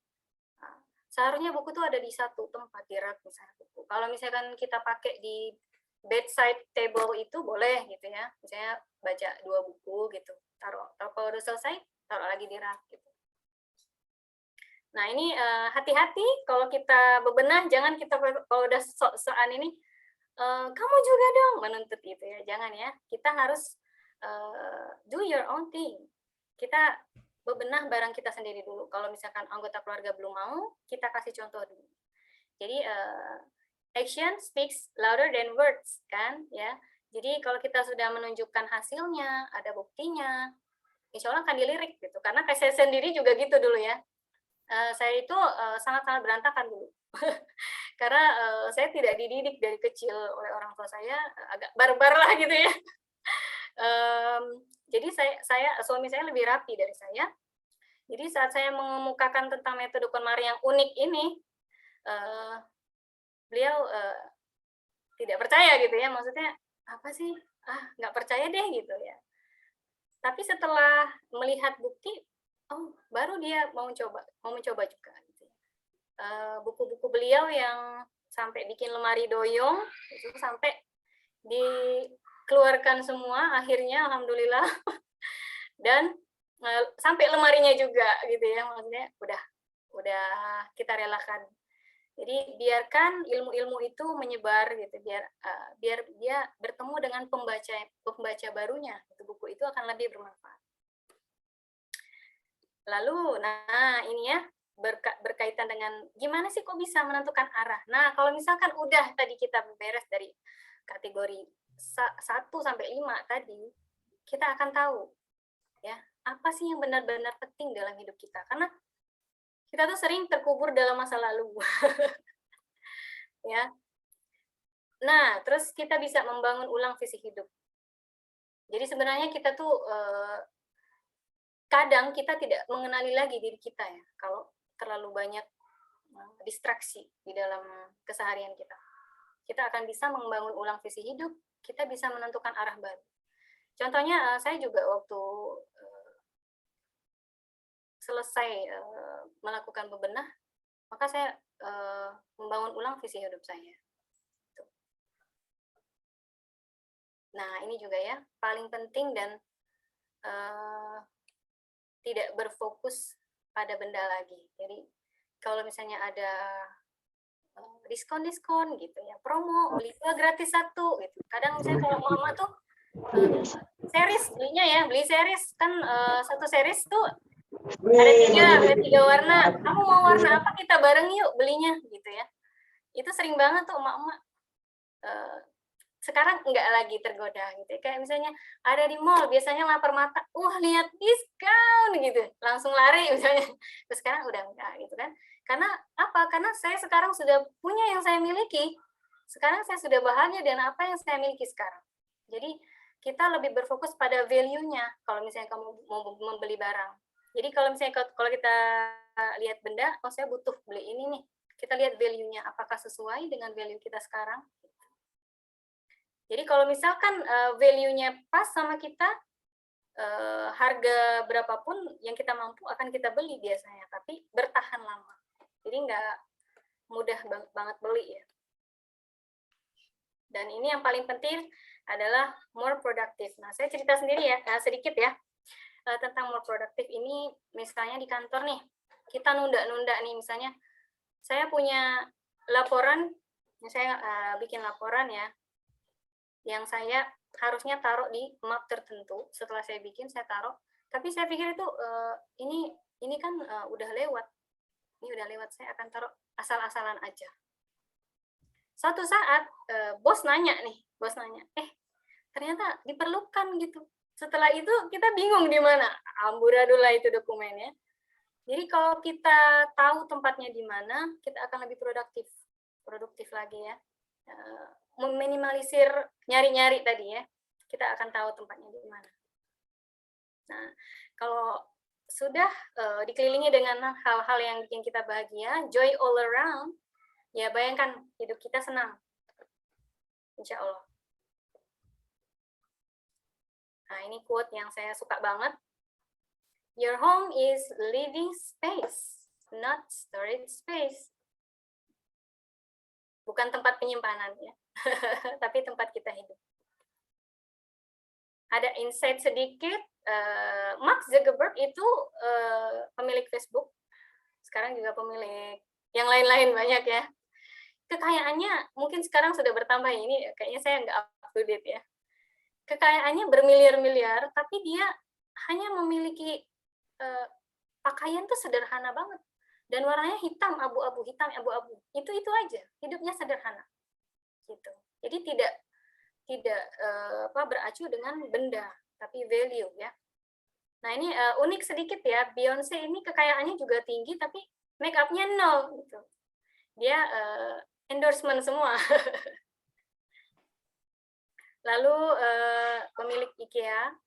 Seharusnya buku itu ada di satu tempat, di rak misalnya buku. Kalau misalkan kita pakai di bedside table itu boleh gitu ya. Misalnya baca 2 buku gitu. Taruh kalau udah selesai, taruh lagi di rak gitu. Nah, ini hati-hati kalau kita bebenah, jangan kita kalau udah sok-sokan ini kamu juga dong menuntut gitu ya. Jangan ya. Kita harus do your own thing. Kita bebenah barang kita sendiri dulu. Kalau misalkan anggota keluarga belum mau, kita kasih contoh dulu. Jadi action speaks louder than words, kan? Ya. Jadi kalau kita sudah menunjukkan hasilnya, ada buktinya, insya Allah akan dilirik gitu. Karena kayak saya sendiri juga gitu dulu ya. Saya itu sangat-sangat berantakan dulu. Karena saya tidak dididik dari kecil oleh orang tua saya, agak barbar lah gitu ya. Jadi suami saya lebih rapi dari saya. Jadi saat saya mengemukakan tentang metode KonMari yang unik ini, beliau tidak percaya gitu ya, maksudnya apa sih? Nggak percaya deh gitu ya. Tapi setelah melihat bukti, oh baru dia mau mencoba juga. Gitu. Buku-buku beliau yang sampai bikin lemari doyong, itu sampai dikeluarkan semua, akhirnya alhamdulillah. Dan sampai lemarinya juga gitu ya, maksudnya udah kita relakan. Jadi biarkan ilmu-ilmu itu menyebar gitu, biar dia bertemu dengan pembaca barunya. Itu buku itu akan lebih bermanfaat. Lalu, nah ini ya berkaitan dengan gimana sih kok bisa menentukan arah. Nah kalau misalkan udah tadi kita beres dari kategori 1 sampai 5 tadi, kita akan tahu ya apa sih yang benar-benar penting dalam hidup kita. Karena kita tuh sering terkubur dalam masa lalu. Ya. Nah, terus kita bisa membangun ulang visi hidup. Jadi sebenarnya kita tuh kadang kita tidak mengenali lagi diri kita ya, kalau terlalu banyak distraksi di dalam keseharian kita. Kita akan bisa membangun ulang visi hidup, kita bisa menentukan arah baru. Contohnya saya juga waktu selesai melakukan bebenah, maka saya membangun ulang visi hidup saya. Nah, ini juga ya, paling penting dan tidak berfokus pada benda lagi. Jadi kalau misalnya ada diskon-diskon gitu ya, promo beli 2 gratis 1 gitu. Kadang misalnya kalau mama tuh series belinya ya, beli series kan satu series tuh ada tiga warna. Kamu mau warna apa, kita bareng yuk belinya gitu ya. Itu sering banget tuh emak-emak. Sekarang enggak lagi tergoda gitu ya. Kayak misalnya ada di mall, biasanya lapar mata, wah lihat diskon gitu, langsung lari misalnya. Terus sekarang udah enggak gitu kan. Karena apa? Karena saya sekarang sudah punya yang saya miliki. Sekarang saya sudah bahagia dengan apa yang saya miliki sekarang. Jadi kita lebih berfokus pada value-nya kalau misalnya kamu mau membeli barang. Jadi kalau misalnya kalau kita lihat benda, oh saya butuh beli ini nih. Kita lihat value-nya, apakah sesuai dengan value kita sekarang. Jadi kalau misalkan value-nya pas sama kita, harga berapapun yang kita mampu akan kita beli biasanya, tapi bertahan lama. Jadi nggak mudah banget beli ya. Dan ini yang paling penting adalah more productive. Nah, saya cerita sendiri ya, sedikit ya, tentang more productive ini. Misalnya di kantor nih, kita nunda-nunda nih, misalnya saya punya laporan, saya bikin laporan ya, yang saya harusnya taruh di map tertentu. Setelah saya bikin, saya taruh. Tapi saya pikir itu ini kan udah lewat. Ini udah lewat, saya akan taruh asal-asalan aja. Suatu saat bos nanya, ternyata diperlukan gitu. Setelah itu kita bingung di mana. Amburadul lah itu dokumennya. Jadi kalau kita tahu tempatnya di mana, kita akan lebih produktif lagi ya. Meminimalisir nyari-nyari tadi ya, kita akan tahu tempatnya di mana. Nah, kalau sudah dikelilingi dengan hal-hal yang bikin kita bahagia, joy all around, ya bayangkan hidup kita senang, insya Allah. Nah, ini quote yang saya suka banget. Your home is living space, not storage space. Bukan tempat penyimpanan ya, tapi tempat kita hidup. Ada insight sedikit, Mark Zuckerberg itu pemilik Facebook, sekarang juga pemilik yang lain-lain banyak ya. Kekayaannya mungkin sekarang sudah bertambah, ini kayaknya saya nggak up to date ya. Kekayaannya bermiliar-miliar, tapi dia hanya memiliki pakaian tuh sederhana banget. Dan warnanya hitam abu-abu, itu aja, hidupnya sederhana gitu. Jadi tidak beracu dengan benda, tapi value ya. Nah ini unik sedikit ya, Beyonce ini kekayaannya juga tinggi tapi make up-nya nol gitu. Dia endorsement semua. Lalu pemilik IKEA,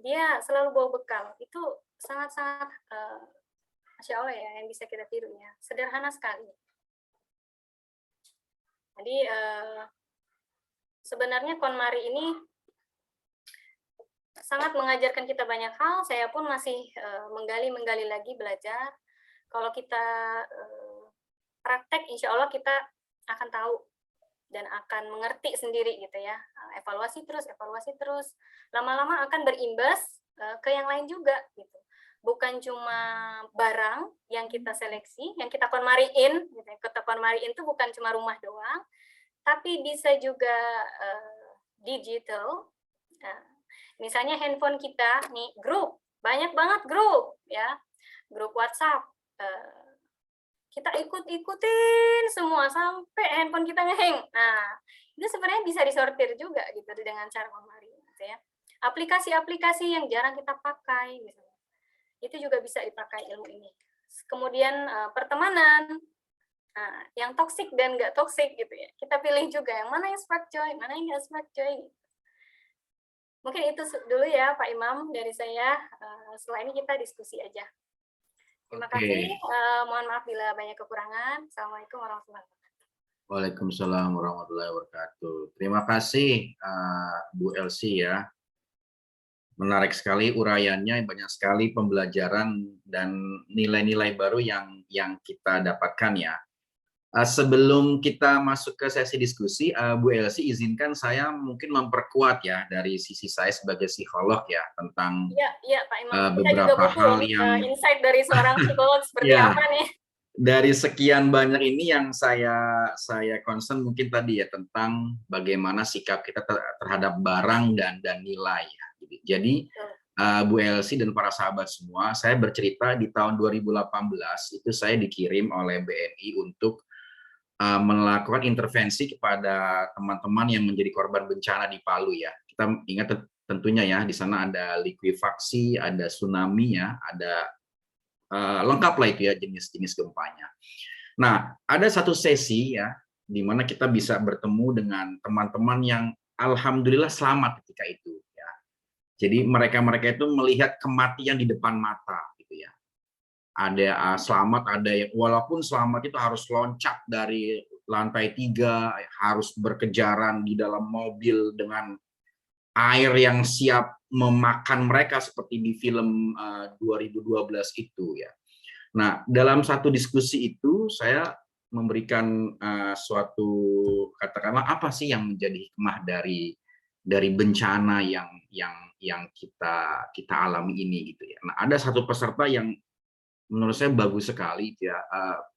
dia selalu bawa bekal, itu sangat-sangat Masya Allah ya, yang bisa kita tiru ya, sederhana sekali. Jadi sebenarnya KonMari ini sangat mengajarkan kita banyak hal. Saya pun masih menggali lagi, belajar. Kalau kita praktek, insya Allah kita akan tahu dan akan mengerti sendiri gitu ya. Evaluasi terus. Lama-lama akan berimbas ke yang lain juga gitu. Bukan cuma barang yang kita seleksi, yang kita KonMari-in, gitu. Kita KonMari-in itu bukan cuma rumah doang, tapi bisa juga digital. Misalnya handphone kita nih, grup, banyak banget grup ya, grup WhatsApp. Kita ikutin semua sampai handphone kita ngehang. Nah, itu sebenarnya bisa disortir juga gitu dengan cara KonMari gitu ya. Aplikasi-aplikasi yang jarang kita pakai gitu. Itu juga bisa dipakai ilmu ini. Kemudian pertemanan, yang toksik dan nggak toksik gitu ya. Kita pilih juga yang mana yang spark joy, mana yang nggak spark joy. Mungkin itu dulu ya Pak Imam dari saya. Setelah ini kita diskusi aja. Terima kasih. Mohon maaf bila banyak kekurangan. Assalamualaikum warahmatullahi wabarakatuh. Waalaikumsalam warahmatullahi wabarakatuh. Terima kasih Bu Elsie ya. Menarik sekali uraiannya, banyak sekali pembelajaran dan nilai-nilai baru yang kita dapatkan ya. Sebelum kita masuk ke sesi diskusi, Bu Elsie izinkan saya mungkin memperkuat ya dari sisi saya sebagai psikolog ya tentang Iya, Pak Imam. Kita juga beberapa butuh hal yang insight dari seorang psikolog seperti ya apa nih? dari sekian banyak ini yang saya concern mungkin tadi ya tentang bagaimana sikap kita terhadap barang dan nilai ya. Jadi Bu Elsie dan para sahabat semua, saya bercerita di tahun 2018 itu saya dikirim oleh BNI untuk melakukan intervensi kepada teman-teman yang menjadi korban bencana di Palu ya. Kita ingat tentunya ya di sana ada likuifaksi, ada tsunami ya, ada lengkap lah itu ya jenis-jenis gempanya. Nah, ada satu sesi ya di mana kita bisa bertemu dengan teman-teman yang alhamdulillah selamat ketika itu ya. Jadi mereka itu melihat kematian di depan mata gitu ya. Ada selamat, ada yang walaupun selamat itu harus loncat dari lantai 3, harus berkejaran di dalam mobil dengan air yang siap memakan mereka seperti di film 2012 itu ya. Nah, dalam satu diskusi itu saya memberikan suatu katakanlah apa sih yang menjadi hikmah dari bencana yang kita alami ini gitu ya. Nah, ada satu peserta yang menurut saya bagus sekali ya.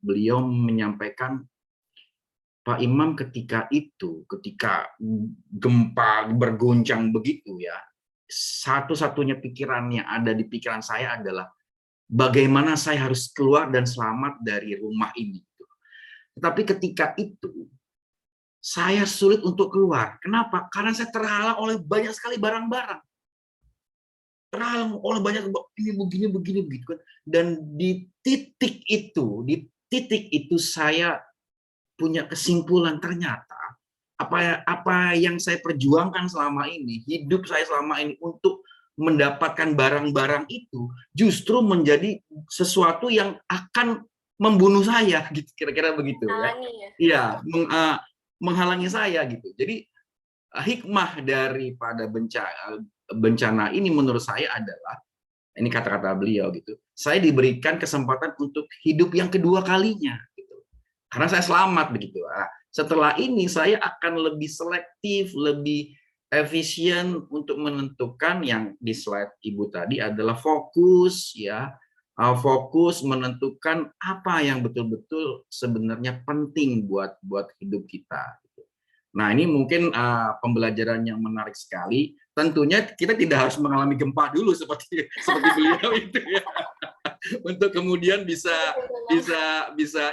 Beliau menyampaikan, Pak Imam, ketika gempa berguncang begitu ya, satu-satunya pikiran yang ada di pikiran saya adalah bagaimana saya harus keluar dan selamat dari rumah ini. Tetapi ketika itu saya sulit untuk keluar. Kenapa? Karena saya terhalang oleh banyak sekali barang-barang. Terhalang oleh banyak begini begitu kan. Dan di titik itu saya punya kesimpulan, ternyata apa yang saya perjuangkan selama ini, hidup saya selama ini untuk mendapatkan barang-barang itu justru menjadi sesuatu yang akan membunuh saya gitu, kira-kira begitu ya. Iya, menghalangi saya gitu. Jadi hikmah daripada bencana ini menurut saya adalah, ini kata-kata beliau gitu, saya diberikan kesempatan untuk hidup yang kedua kalinya gitu. Karena saya selamat begitu. Setelah ini saya akan lebih selektif, lebih efisien untuk menentukan yang di slide Ibu tadi adalah fokus ya. Fokus menentukan apa yang betul-betul sebenarnya penting buat hidup kita. Nah, ini mungkin pembelajaran yang menarik sekali. Tentunya kita tidak harus mengalami gempa dulu seperti beliau itu ya. Untuk kemudian bisa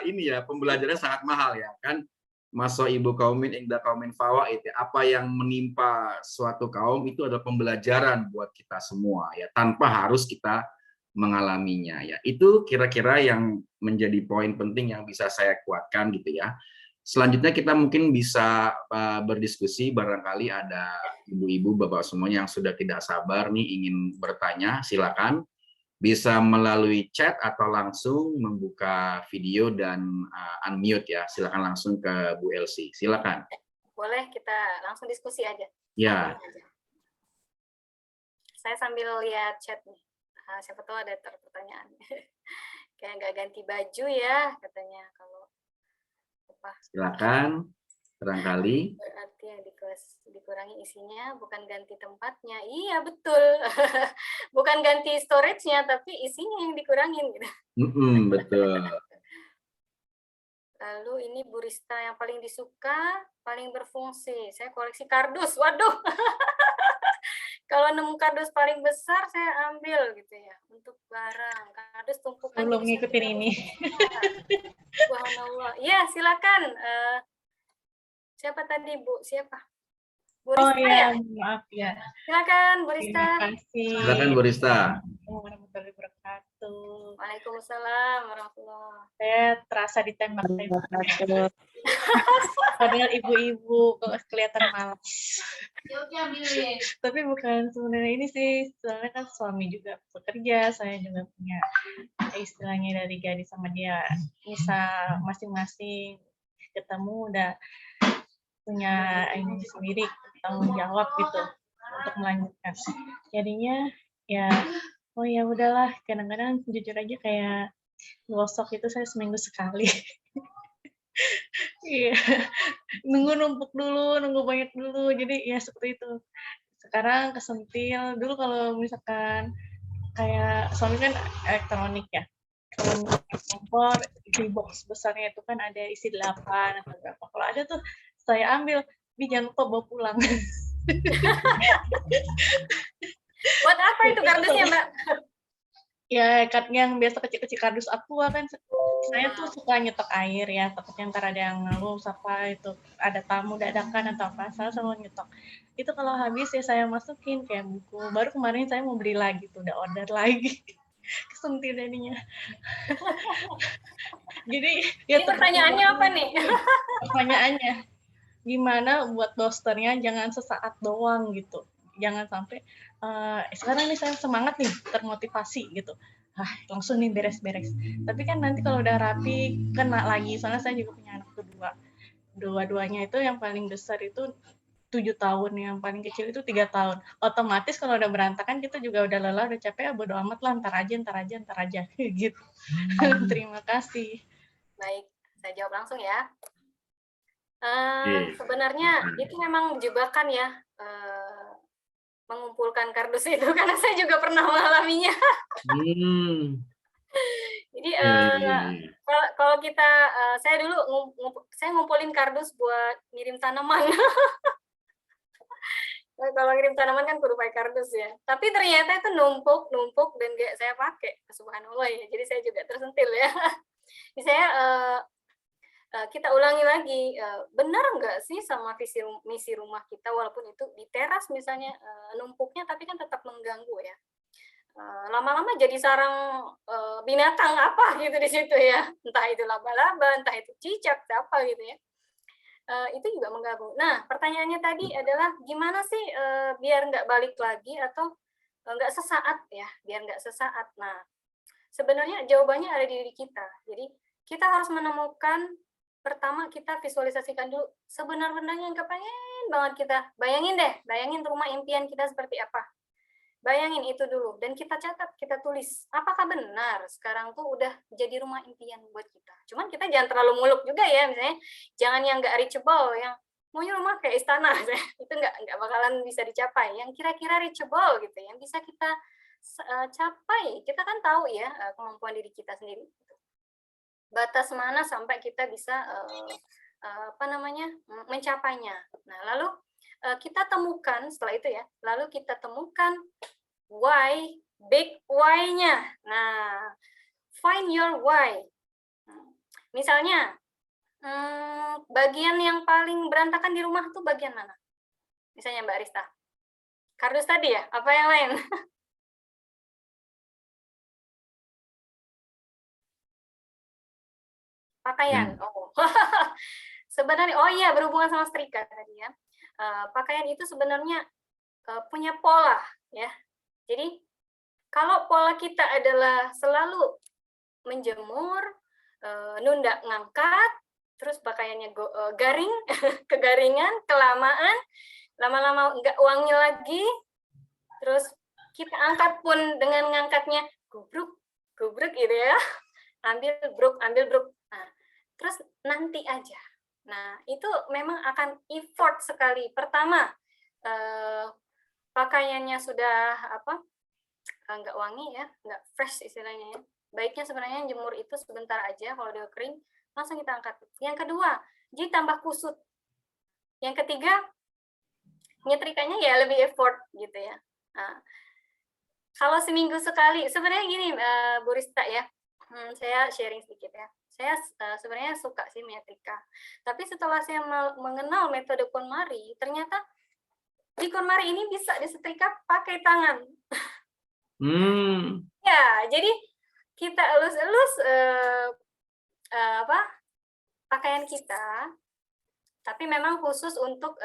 ini ya, pembelajarannya sangat mahal ya kan. Masa ibu kaumin ingda kaumin fawaid ya. Apa yang menimpa suatu kaum itu adalah pembelajaran buat kita semua ya, tanpa harus kita mengalaminya ya. Itu kira-kira yang menjadi poin penting yang bisa saya kuatkan gitu ya. Selanjutnya kita mungkin bisa berdiskusi, barangkali ada ibu-ibu, bapak semuanya yang sudah tidak sabar nih ingin bertanya, silakan. Bisa melalui chat atau langsung membuka video dan unmute ya. Silakan langsung ke Bu Elsie, silakan. Boleh, kita langsung diskusi aja. Ya. Saya sambil lihat chat nih. Siapa tahu ada pertanyaan. Kayak nggak ganti baju ya katanya kalau apa. Silakan, barangkali. Berarti yang dikurangi isinya, bukan ganti tempatnya. Iya betul, bukan ganti storage-nya, tapi isinya yang dikurangin. Gitu. Betul. Lalu ini Burista yang paling disuka, paling berfungsi. Saya koleksi kardus. Waduh. Kalau nemu kardus paling besar saya ambil gitu ya untuk barang. Kardus tumpukan. Belum ngikutin ini. Subhanallah. Ya, silakan. Siapa tadi, Bu? Siapa? Burista, oh ya, ya? maaf ya. Silakan, Burista. Terima kasih. Silakan, Burista. Warahmatullahi wabarakatuh. Waalaikumsalam warahmatullahi. Saya terasa ditembak-tembak. Padahal ibu-ibu kok kelihatan malas. Tapi bukan sebenarnya ini sih, soalnya kan suami juga bekerja, saya juga punya istilahnya dari gadis sama dia bisa masing-masing ketemu udah punya ini sendiri tanggung jawab gitu untuk melanjutkan. Jadinya ya oh ya udahlah, kadang-kadang jujur aja kayak gosok itu saya seminggu sekali. Iya, nunggu numpuk dulu, nunggu banyak dulu, jadi ya seperti itu. Sekarang kesentil, dulu kalau misalkan kayak suami kan elektronik ya, kalau kompor di box besarnya itu kan ada isi 8 atau berapa, kalau ada tuh saya ambil, tapi jangan lupa bawa pulang. Buat apa itu kardusnya, Mbak? Ya, yang biasa kecil-kecil kardus aqua kan, saya tuh suka nyetok air ya, takutnya ntar ada yang ngalus apa itu, ada tamu dadakan atau apa, saya selalu nyetok. Itu kalau habis ya saya masukin kayak buku. Baru kemarin saya mau beli lagi tuh, udah order lagi. Kesentil jadinya. Jadi ya Ini pertanyaannya apa nih? pertanyaannya, gimana buat dosternya jangan sesaat doang gitu. Jangan sampai sekarang nih saya semangat nih, termotivasi gitu. Langsung nih beres-beres. Tapi kan nanti kalau udah rapi kena lagi. Soalnya saya juga punya anak kedua. Dua-duanya itu yang paling besar itu 7 tahun, yang paling kecil itu 3 tahun. Otomatis kalau udah berantakan kita juga udah lelah, udah capek, bodo amat lah, ntar aja gitu. Terima kasih. Baik, saya jawab langsung ya. Oke. Sebenarnya itu memang jebakan ya, mengumpulkan kardus itu karena saya juga pernah mengalaminya. Jadi kalau kita, saya dulu saya ngumpulin kardus buat ngirim tanaman. Kalau ngirim tanaman kan kudu pakai kardus ya. Tapi ternyata itu numpuk dan nggak saya pakai. Subhanallah ya. Jadi saya juga tersentil ya. Jadi saya kita ulangi lagi, benar nggak sih sama misi rumah kita, walaupun itu di teras misalnya numpuknya, tapi kan tetap mengganggu ya. Lama-lama jadi sarang binatang apa gitu di situ ya, entah itu laba-laba, entah itu cicak, apa gitu ya. Itu juga mengganggu. Nah, pertanyaannya tadi adalah gimana sih biar nggak balik lagi atau nggak sesaat ya, biar nggak sesaat. Nah, sebenarnya jawabannya ada di diri kita. Jadi kita harus menemukan, pertama kita visualisasikan dulu sebenar-benarnya yang kepengen banget kita. Bayangin rumah impian kita seperti apa. Bayangin itu dulu, dan kita catat, kita tulis, apakah benar sekarang tuh udah jadi rumah impian buat kita. Cuman kita jangan terlalu muluk juga ya, misalnya jangan yang nggak reachable, yang maunya rumah kayak istana, itu nggak bakalan bisa dicapai. Yang kira-kira reachable gitu, yang bisa kita capai. Kita kan tahu ya kemampuan diri kita sendiri. Batas mana sampai kita bisa mencapainya. Nah, lalu kita temukan setelah itu ya, lalu kita temukan why, big why-nya. Nah, find your why. Misalnya, bagian yang paling berantakan di rumah tuh bagian mana? Misalnya Mbak Rista. Kardus tadi ya? Apa yang lain? Pakaian. Oh. Sebenarnya, oh iya, berhubungan sama setrika tadi ya. Pakaian itu sebenarnya punya pola ya. Jadi kalau pola kita adalah selalu menjemur, nunda ngangkat, terus pakaiannya garing, kegaringan, kelamaan, lama-lama nggak wangi lagi, terus kita angkat pun dengan ngangkatnya gubruk gitu ya, ambil bruk. Nah, terus nanti aja. Nah, itu memang akan effort sekali. Pertama, pakaiannya sudah nggak wangi ya, nggak fresh istilahnya ya. Baiknya sebenarnya jemur itu sebentar aja, kalau udah kering langsung kita angkat. Yang kedua, jadi tambah kusut. Yang ketiga, nyetrikanya ya lebih effort gitu ya. Nah, kalau seminggu sekali, sebenarnya gini Bu Rista ya, saya sharing sedikit ya. Saya sebenarnya suka sih menyetrika. Tapi setelah saya mengenal metode KonMari, ternyata di KonMari ini bisa disetrika pakai tangan. Ya, jadi kita elus-elus pakaian kita, tapi memang khusus untuk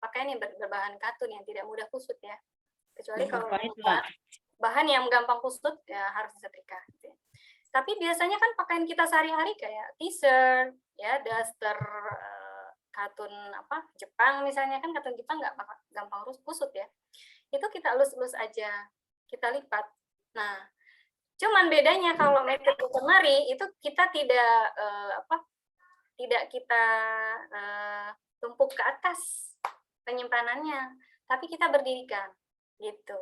pakaian yang berbahan katun yang tidak mudah kusut ya. Kecuali kalau bahan yang gampang kusut ya harus disetrika. Gitu ya. Tapi biasanya kan pakaian kita sehari-hari kayak t-shirt, ya, daster katun Jepang misalnya, kan katun Jepang nggak gampang kusut ya. Itu kita elus-elus aja, kita lipat. Nah, cuman bedanya kalau metode KonMari itu kita tidak tidak kita tumpuk ke atas penyimpanannya, tapi kita berdirikan gitu.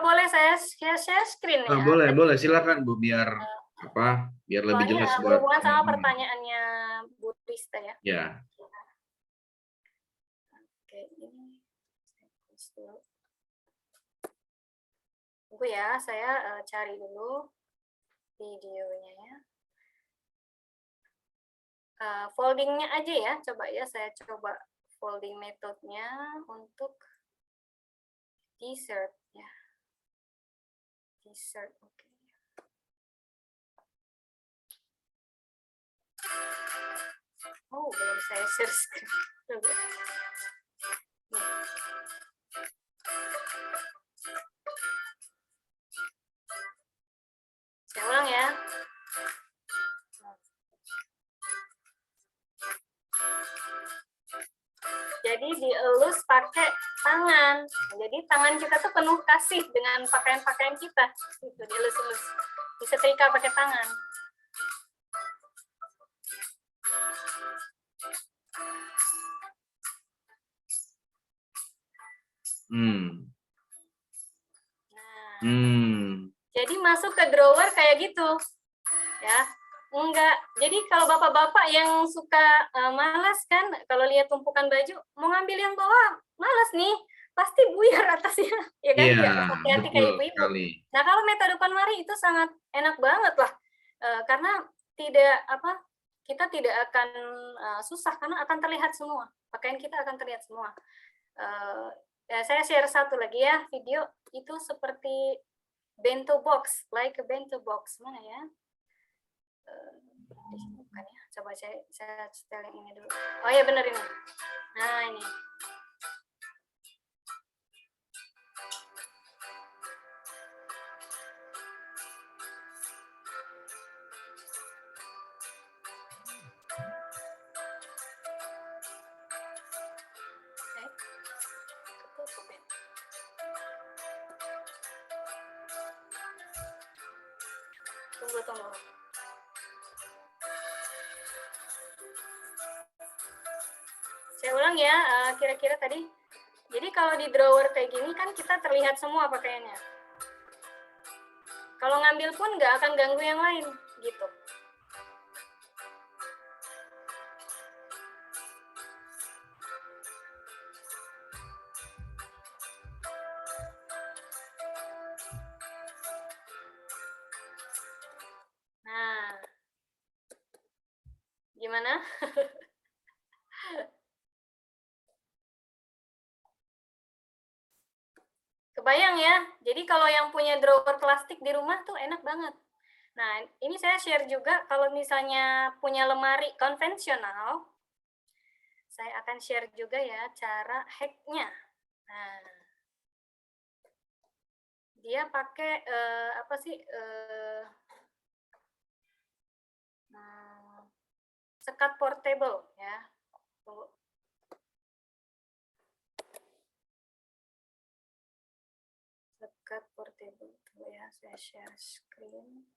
Boleh saya share screen ya? Boleh, silakan Bu, biar lebih Soalnya jelas buat berhubungan sama teman-teman. pertanyaannya Bu Trista ya. Ya. Oke, ini tunggu ya, saya cari dulu videonya ya. Foldingnya aja ya, coba ya, saya coba folding metodenya untuk dessert ya. Dessert, oke. Oh, belum saya share screen. Tunggu. Saya ulang ya. Jadi dielus pakai tangan. Jadi tangan kita tuh penuh kasih dengan pakaian-pakaian kita. Gitu, dielus-elus. Disetrika pakai tangan. Jadi masuk ke drawer kayak gitu. Ya. Enggak. Jadi kalau bapak-bapak yang suka malas kan, kalau lihat tumpukan baju, mau ngambil yang bawah, malas nih, pasti buyar atasnya, ya kan? Iya, Hati-hati kayak ibu-ibu. Nah, kalau metode KonMari itu sangat enak banget lah, karena kita tidak akan susah, karena akan terlihat semua, pakaian kita akan terlihat semua. Ya, saya share satu lagi ya, video itu seperti bento box, like a bento box, mana ya? Bukan ya, coba saya setel yang ini dulu. Oh ya benar ini. Nah ini. Tunggu. Saya ulang ya, kira-kira tadi. Jadi kalau di drawer kayak gini kan kita terlihat semua pakaiannya. Kalau ngambil pun nggak akan ganggu yang lain, gitu. Nah, gimana? Kebayang ya, jadi kalau yang punya drawer plastik di rumah tuh enak banget. Nah, ini saya share juga kalau misalnya punya lemari konvensional, saya akan share juga ya cara hacknya. Nah, dia pakai sekat portable ya. Sekat portable tuh ya, saya share screen.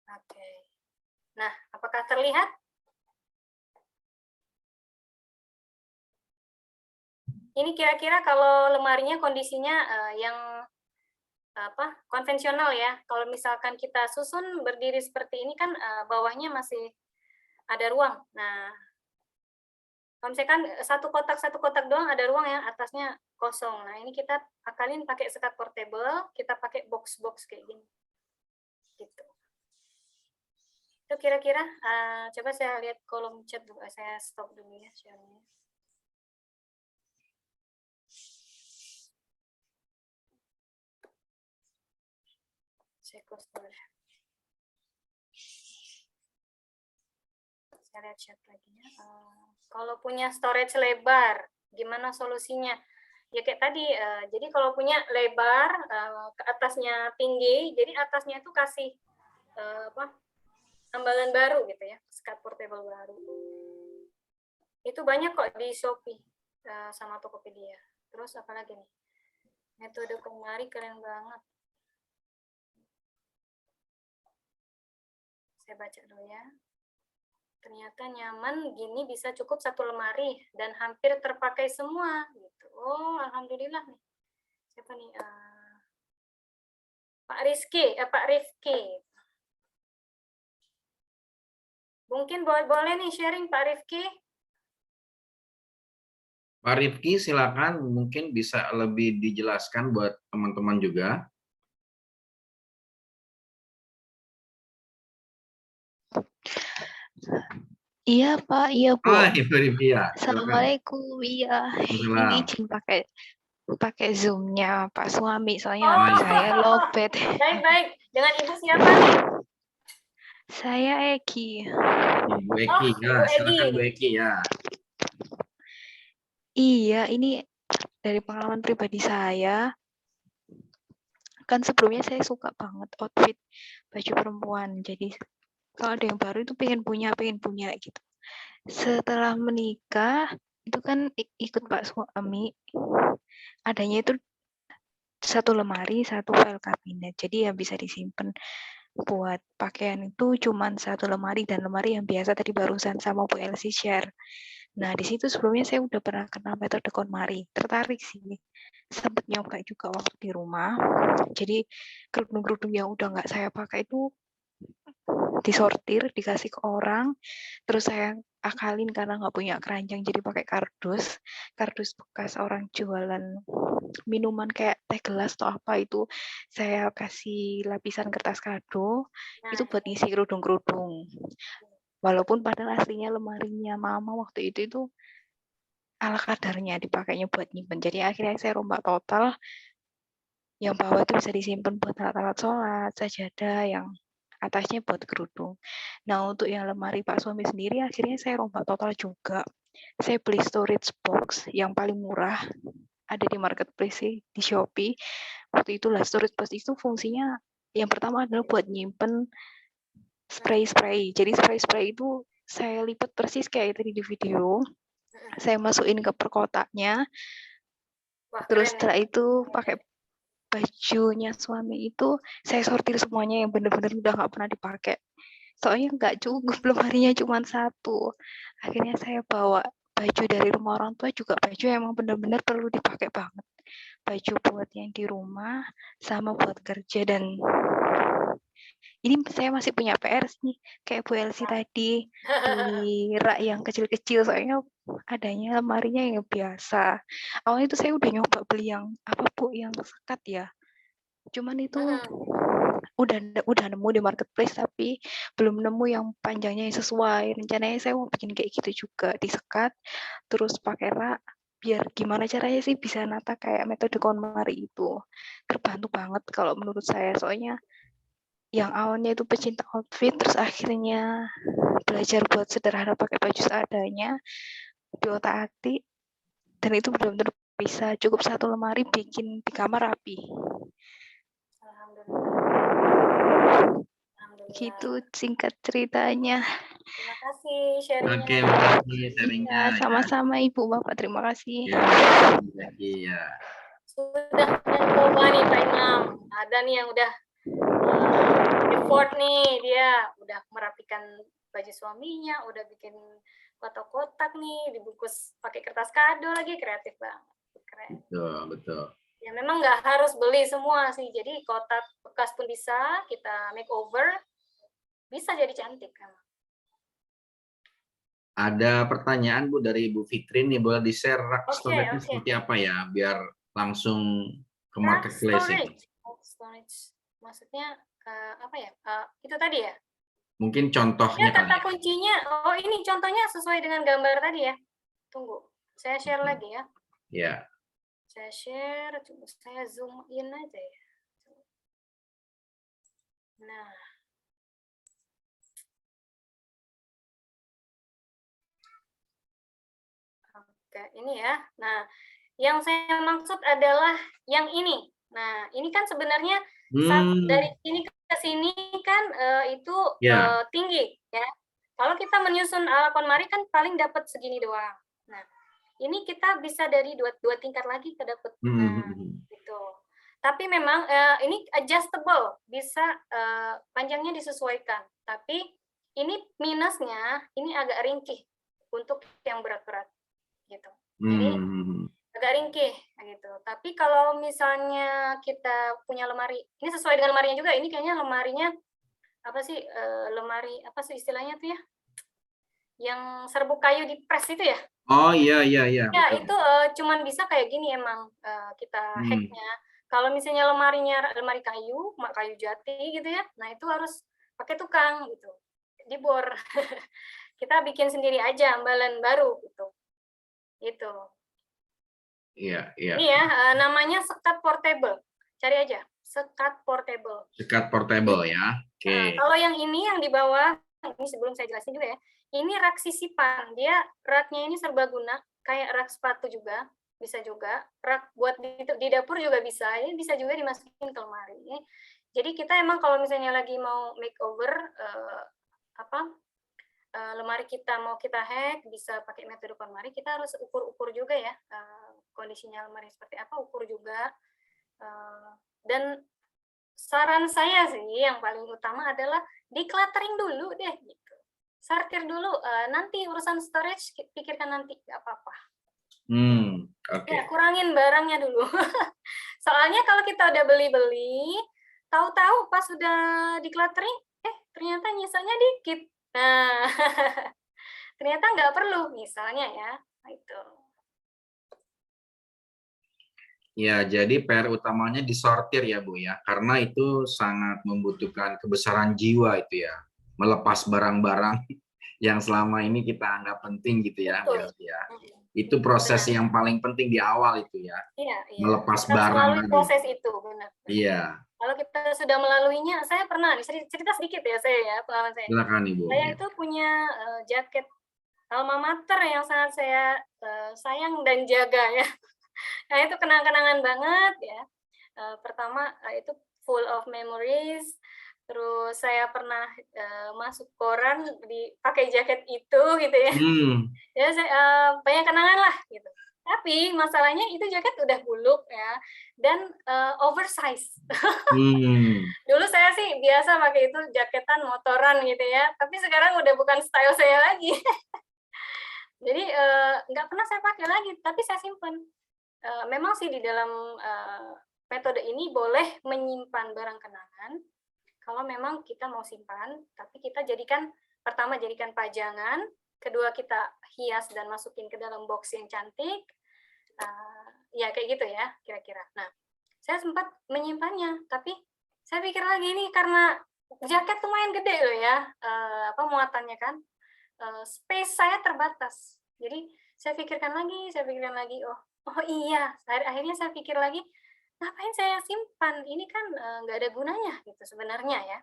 Oke. Nah, apakah terlihat? Ini kira-kira kalau lemarinya kondisinya yang konvensional ya. Kalau misalkan kita susun berdiri seperti ini kan bawahnya masih ada ruang. Nah, kalau misalkan satu kotak doang ada ruang yang atasnya kosong. Nah, ini kita akalin pakai sekat portable, kita pakai box kayak gini. Gitu. Itu kira-kira, coba saya lihat kolom chat dulu, saya stop dulu ya share-nya. Saya close dulu. Saya lihat chat lagi ya. Kalau punya storage lebar, gimana solusinya? Ya kayak tadi, jadi kalau punya lebar, ke atasnya tinggi, jadi atasnya itu kasih tambalan baru gitu ya, sekat portable baru. Itu banyak kok di Shopee sama Tokopedia. Terus apa lagi nih? Metode KonMari keren banget. Saya baca dulu ya. Ternyata nyaman, gini bisa cukup 1 lemari dan hampir terpakai semua. Gitu. Oh, alhamdulillah nih. Siapa nih? Pak Rifki. Mungkin boleh nih sharing Pak Rifki. Pak Rifki, silakan, mungkin bisa lebih dijelaskan buat teman-teman juga. Iya Pak, iya Bu. Ibu Rifki ya, silakan. Assalamualaikum. Iya, ini Waalaikumsalam. izin pakai Zoom-nya Pak suami, soalnya Oh, saya lowbat. baik. Dengan Ibu siapa? Saya Eki. Ibu Eki, Oh, ya, Ibu silakan Egi. Bu Eki ya. Iya, ini dari pengalaman pribadi saya. Kan sebelumnya saya suka banget outfit baju perempuan. Jadi kalau ada yang baru itu pengen punya gitu. Setelah menikah, itu kan ikut Pak suami, adanya itu 1 lemari, 1 file kabinet. Jadi yang bisa disimpan buat pakaian itu cuman 1 lemari, dan lemari yang biasa tadi barusan sama Bu Elsie share. Nah, di situ sebelumnya saya udah pernah kenal metode KonMari. Tertarik sih. Sempet nyoba juga waktu di rumah. Jadi kerudung-kerudung yang udah nggak saya pakai itu disortir, dikasih ke orang, terus saya akalin karena nggak punya keranjang jadi pakai kardus bekas orang jualan minuman kayak teh gelas atau apa itu, saya kasih lapisan kertas kado itu buat ngisi kerudung-kerudung. Walaupun padahal aslinya lemarinya mama waktu itu ala kadarnya dipakainya buat nyimpen. Jadi akhirnya saya rombak total, yang bawah itu bisa disimpan buat alat-alat sholat, sajadah, yang atasnya buat kerudung. Nah, untuk yang lemari Pak suami sendiri akhirnya saya rombak total juga. Saya beli storage box yang paling murah, ada di marketplace sih, di Shopee. Waktu itu storage box itu fungsinya yang pertama adalah buat nyimpen spray-spray. Jadi spray-spray itu saya lipat persis kayak tadi di video. Saya masukin ke per kotaknya. Terus setelah itu pakai bajunya suami itu saya sortir semuanya yang benar-benar udah nggak pernah dipakai. Soalnya nggak cukup, lemarinya cuma 1. Akhirnya saya bawa baju dari rumah orang tua, juga baju yang emang benar-benar perlu dipakai banget. Baju buat yang di rumah sama buat kerja. Dan ini saya masih punya PR nih, kayak Bu Elsie tadi, beli rak yang kecil-kecil, soalnya adanya lemarinya yang biasa. Awalnya itu saya udah nyoba beli yang apa Bu, yang sekat ya. Cuman itu udah nemu di marketplace, tapi belum nemu yang panjangnya yang sesuai. Rencananya saya mau bikin kayak gitu juga, disekat, terus pakai rak, biar gimana caranya sih bisa nata kayak metode KonMari itu. Terbantu banget kalau menurut saya, soalnya yang awalnya itu pecinta outfit, terus akhirnya belajar buat sederhana pakai baju seadanya, diotak-atik, dan itu benar-benar bisa cukup 1 lemari bikin di kamar rapi. Alhamdulillah. Gitu singkat ceritanya. Terima kasih sharingnya. Oke, makasih sharingnya. Ya, sama-sama Ibu Bapak, terima kasih. Ya, ya. Sudah mencoba nih Pak Imam. Ada nih yang udah effort nih, dia udah merapikan baju suaminya, udah bikin kotak-kotak nih, dibungkus pakai kertas kado lagi, kreatif banget. Keren. Betul. Ya memang nggak harus beli semua sih, jadi kotak bekas pun bisa kita makeover, bisa jadi cantik kan. Ada pertanyaan Bu dari Ibu Fitri nih, boleh di-share rak storage-nya seperti apa ya, biar langsung ke marketplace ini. Storage, maksudnya apa ya? Itu tadi ya? Mungkin contohnya Ya, kata kuncinya, oh ini contohnya sesuai dengan gambar tadi ya. Tunggu, saya share lagi ya. Ya. Saya share, tunggu saya zoom in aja ya. Nah. Oke, ini ya. Nah, yang saya maksud adalah yang ini. Nah, ini kan sebenarnya dari sini ke sini kan itu tinggi ya. Kalau kita menyusun ala KonMari kan paling dapat segini doang. Nah, ini kita bisa dari dua tingkat lagi ke dapat. Nah, gitu. Tapi memang ini adjustable, bisa panjangnya disesuaikan. Tapi ini minusnya, ini agak ringkih untuk yang berat-berat gitu. Jadi agak ringkih gitu. Tapi kalau misalnya kita punya lemari, ini sesuai dengan lemarinya juga. Ini kayaknya lemarinya apa sih? Lemari apa sih istilahnya tuh ya? Yang serbuk kayu di press itu ya? Oh iya. Ya Betul. itu cuman bisa kayak gini emang kita hacknya. Kalau misalnya lemari kayu, kayu jati gitu ya, nah itu harus pakai tukang gitu, dibor. Kita bikin sendiri aja ambalan baru gitu. Gitu. Iya. Ini ya namanya sekat portable. Cari aja sekat portable. Sekat portable ya. Oke. Nah, kalau yang ini yang di bawah, ini sebelum saya jelasin juga ya. Ini rak sisipan. Dia raknya ini serbaguna, kayak rak sepatu juga, bisa juga. Rak buat di dapur juga bisa. Ini bisa juga dimasukin ke lemari. Jadi kita emang kalau misalnya lagi mau makeover lemari kita mau kita hack, bisa pakai metode KonMari, kita harus ukur-ukur juga ya kondisinya lemari seperti apa, ukur juga. Dan saran saya sih yang paling utama adalah decluttering dulu deh gitu. Sortir dulu, nanti urusan storage pikirkan nanti, nggak apa-apa. Oke. Ya, kurangin barangnya dulu. Soalnya kalau kita udah beli-beli, tahu-tahu pas udah decluttering, ternyata nyisanya dikit. Nah, ternyata nggak perlu misalnya ya, itu. Ya, jadi PR utamanya disortir ya Bu ya, karena itu sangat membutuhkan kebesaran jiwa itu ya, melepas barang-barang yang selama ini kita anggap penting gitu ya, Betul. ya. Itu proses yang paling penting di awal itu ya, Iya. melepas kita barang melalui proses itu, benar. Iya. Kalau kita sudah melaluinya, saya pernah cerita sedikit ya saya ya pengalaman saya. Silakan Ibu. Saya itu punya jaket alma mater yang sangat saya sayang dan jaga ya. Nah itu kenang-kenangan banget ya. Pertama itu full of memories. Terus saya pernah masuk koran pakai jaket itu gitu ya. Ya saya banyak kenangan lah gitu. Tapi masalahnya itu jaket udah buluk ya dan oversize. Dulu saya sih biasa pakai itu jaketan motoran gitu ya. Tapi sekarang udah bukan style saya lagi. Jadi nggak pernah saya pakai lagi. Tapi saya simpen. Memang sih di dalam metode ini boleh menyimpan barang kenangan kalau memang kita mau simpan, tapi kita jadikan pajangan, kedua kita hias dan masukin ke dalam box yang cantik, ya kayak gitu ya kira-kira. Nah, saya sempat menyimpannya, tapi saya pikir lagi ini karena jaket lumayan gede loh ya, muatannya kan, space saya terbatas. Jadi saya pikirkan lagi, oh iya, akhirnya saya pikir lagi, ngapain saya simpan? Ini kan nggak ada gunanya gitu sebenarnya ya.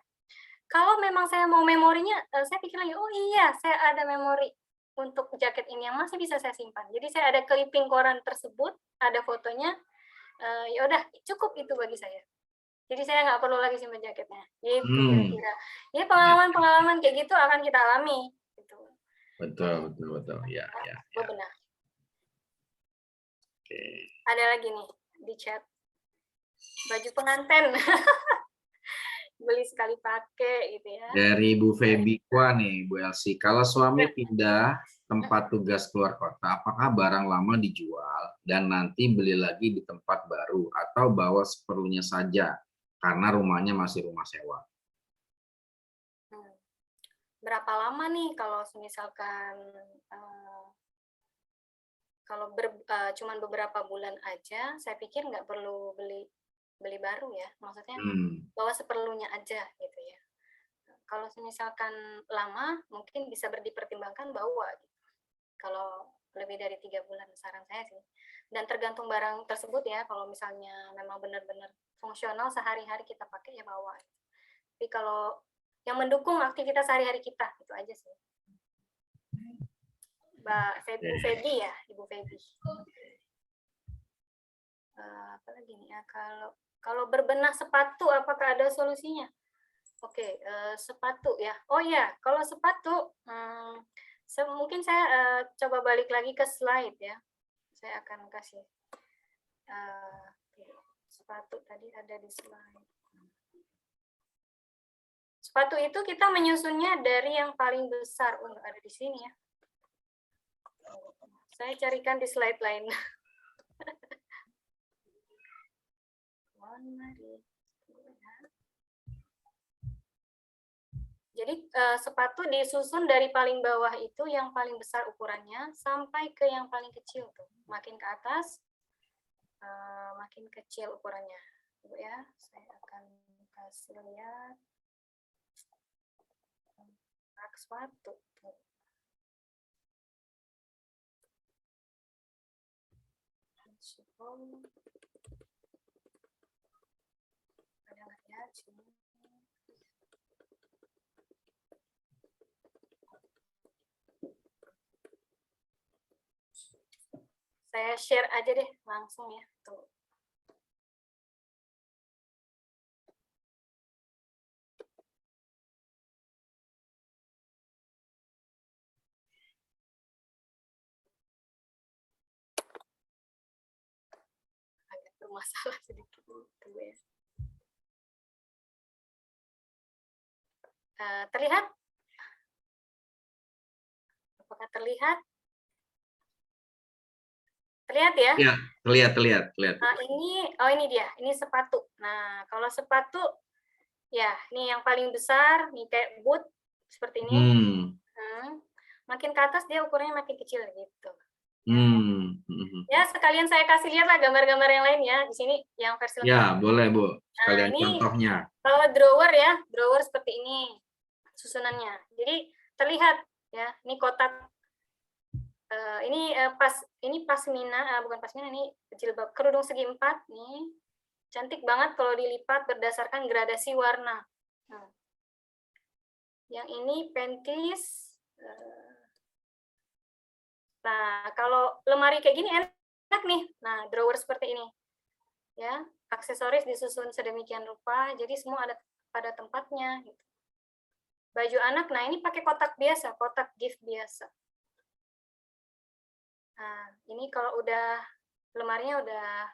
Kalau memang saya mau memorinya, saya pikir lagi, oh iya, saya ada memori untuk jaket ini yang masih bisa saya simpan. Jadi saya ada clipping koran tersebut, ada fotonya, ya udah cukup itu bagi saya. Jadi saya nggak perlu lagi simpan jaketnya. Gitu kira-kira. Ya pengalaman-pengalaman kayak gitu akan kita alami. Gitu. Betul. Ya. Benar. Oke. Ada lagi nih di chat. Baju pengantin. Beli sekali pakai gitu ya. Dari Bu Febi Kwa nih, Bu Elsie. Kalau suami pindah tempat tugas keluar kota, apakah barang lama dijual dan nanti beli lagi di tempat baru atau bawa seperlunya saja karena rumahnya masih rumah sewa? Berapa lama nih kalau misalkan kalau cuman beberapa bulan aja, saya pikir nggak perlu beli baru ya, maksudnya bawa seperlunya aja gitu ya. Kalau misalkan lama, mungkin bisa dipertimbangkan bawa gitu. Kalau lebih dari 3 bulan, saran saya sih. Dan tergantung barang tersebut ya, kalau misalnya memang benar-benar fungsional sehari-hari kita pakai ya bawa. Tapi kalau yang mendukung aktivitas sehari-hari kita, itu aja sih. Ibu Febi ya, Ibu Febi. Apa lagi nih ya, kalau berbenah sepatu apakah ada solusinya? Oke, sepatu ya. Oh ya, kalau sepatu mungkin saya coba balik lagi ke slide ya. Saya akan kasih sepatu tadi ada di slide. Sepatu itu kita menyusunnya dari yang paling besar. Oh, nggak ada di sini ya. Saya carikan di slide lain. Jadi sepatu disusun dari paling bawah itu yang paling besar ukurannya sampai ke yang paling kecil tuh. Makin ke atas, makin kecil ukurannya. Ibu ya, saya akan kasih lihat rak sepatu. Ada nggak ya sini? Saya share aja deh langsung ya. Tuh. Agak bermasalah sedikit dulu ya. Terlihat? Apakah terlihat? Terlihat ya? Ya, terlihat. Nah, ini dia, ini sepatu. Nah, kalau sepatu, ya, ini yang paling besar, nih kayak boot seperti ini. Makin ke atas dia ukurannya makin kecil gitu. Ya, sekalian saya kasih lihat lah gambar-gambar yang lain ya. Di sini yang versi lengkap. Ya, boleh Bu. Sekalian ini contohnya. Kalau drawer ya, drawer seperti ini susunannya. Jadi terlihat ya, ini kotak. Ini pasmina, bukan pasmina, ini jilbab kerudung segi 4 nih. Cantik banget kalau dilipat berdasarkan gradasi warna. Yang ini panties. Nah, kalau lemari kayak gini enak nih. Nah, drawer seperti ini. Ya, aksesoris disusun sedemikian rupa, jadi semua ada pada tempatnya gitu. Baju anak, nah ini pakai kotak biasa, kotak gift biasa. Nah, ini kalau udah lemarinya udah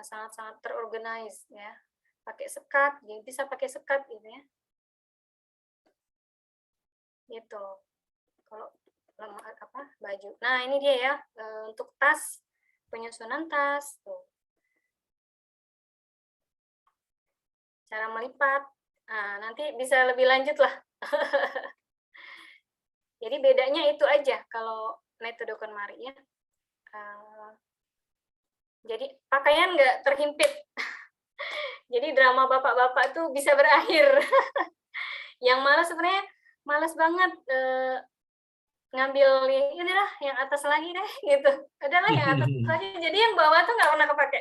sangat-sangat terorganize ya. Pakai sekat, jadi bisa pakai sekat gitu ya. Gitu. Kalau baju. Nah, ini dia ya untuk tas, penyusunan tas tuh. Cara melipat. Nah, nanti bisa lebih lanjut lah. Jadi bedanya itu aja kalau metode KonMari ya. Jadi pakaian nggak terhimpit. Jadi drama bapak-bapak tuh bisa berakhir. Yang malas sebenarnya malas banget ngambil ini lah yang atas lagi deh gitu. Adalah yang atas lagi. Jadi yang bawah tuh nggak pernah kepake.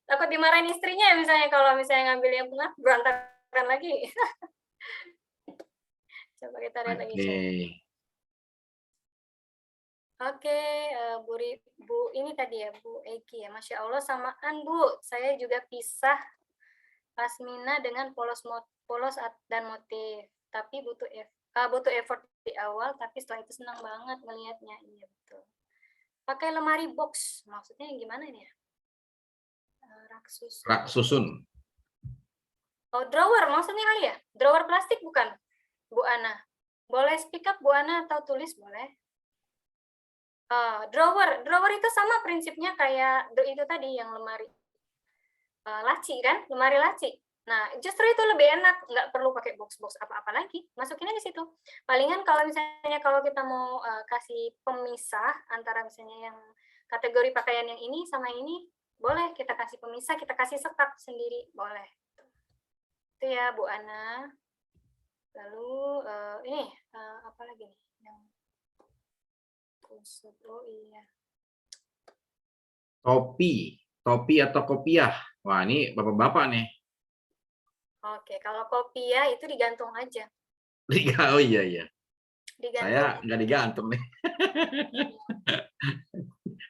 Takut dimarahin istrinya misalnya kalau misalnya ngambil yang tengah berantakan lagi. Coba kita lihat lagi. Oke, Bu ini tadi ya Bu Eki ya, Masya Allah samaan Bu. Saya juga pisah pasmina dengan polos dan motif, tapi butuh effort di awal, tapi setelah itu senang banget melihatnya. Iya betul. Pakai lemari box, maksudnya gimana ini ya? Rak susun. Oh, drawer maksudnya kali ya? Drawer plastik bukan, Bu Ana? Boleh speak up Bu Ana atau tulis boleh? Drawer itu sama prinsipnya kayak itu tadi yang lemari laci kan, lemari laci. Nah, justru itu lebih enak, nggak perlu pakai box-box apa-apa lagi, masukin aja situ. Palingan kalau misalnya kalau kita mau kasih pemisah antara misalnya yang kategori pakaian yang ini sama ini, boleh kita kasih pemisah, kita kasih sekat sendiri, boleh. Itu ya Bu Ana. Lalu ini apa lagi nih yang oh iya. Topi atau kopiah. Wah, ini bapak-bapak nih. Oke, kalau kopiah itu digantung aja. Oh iya. Digantung. Saya nggak digantung nih.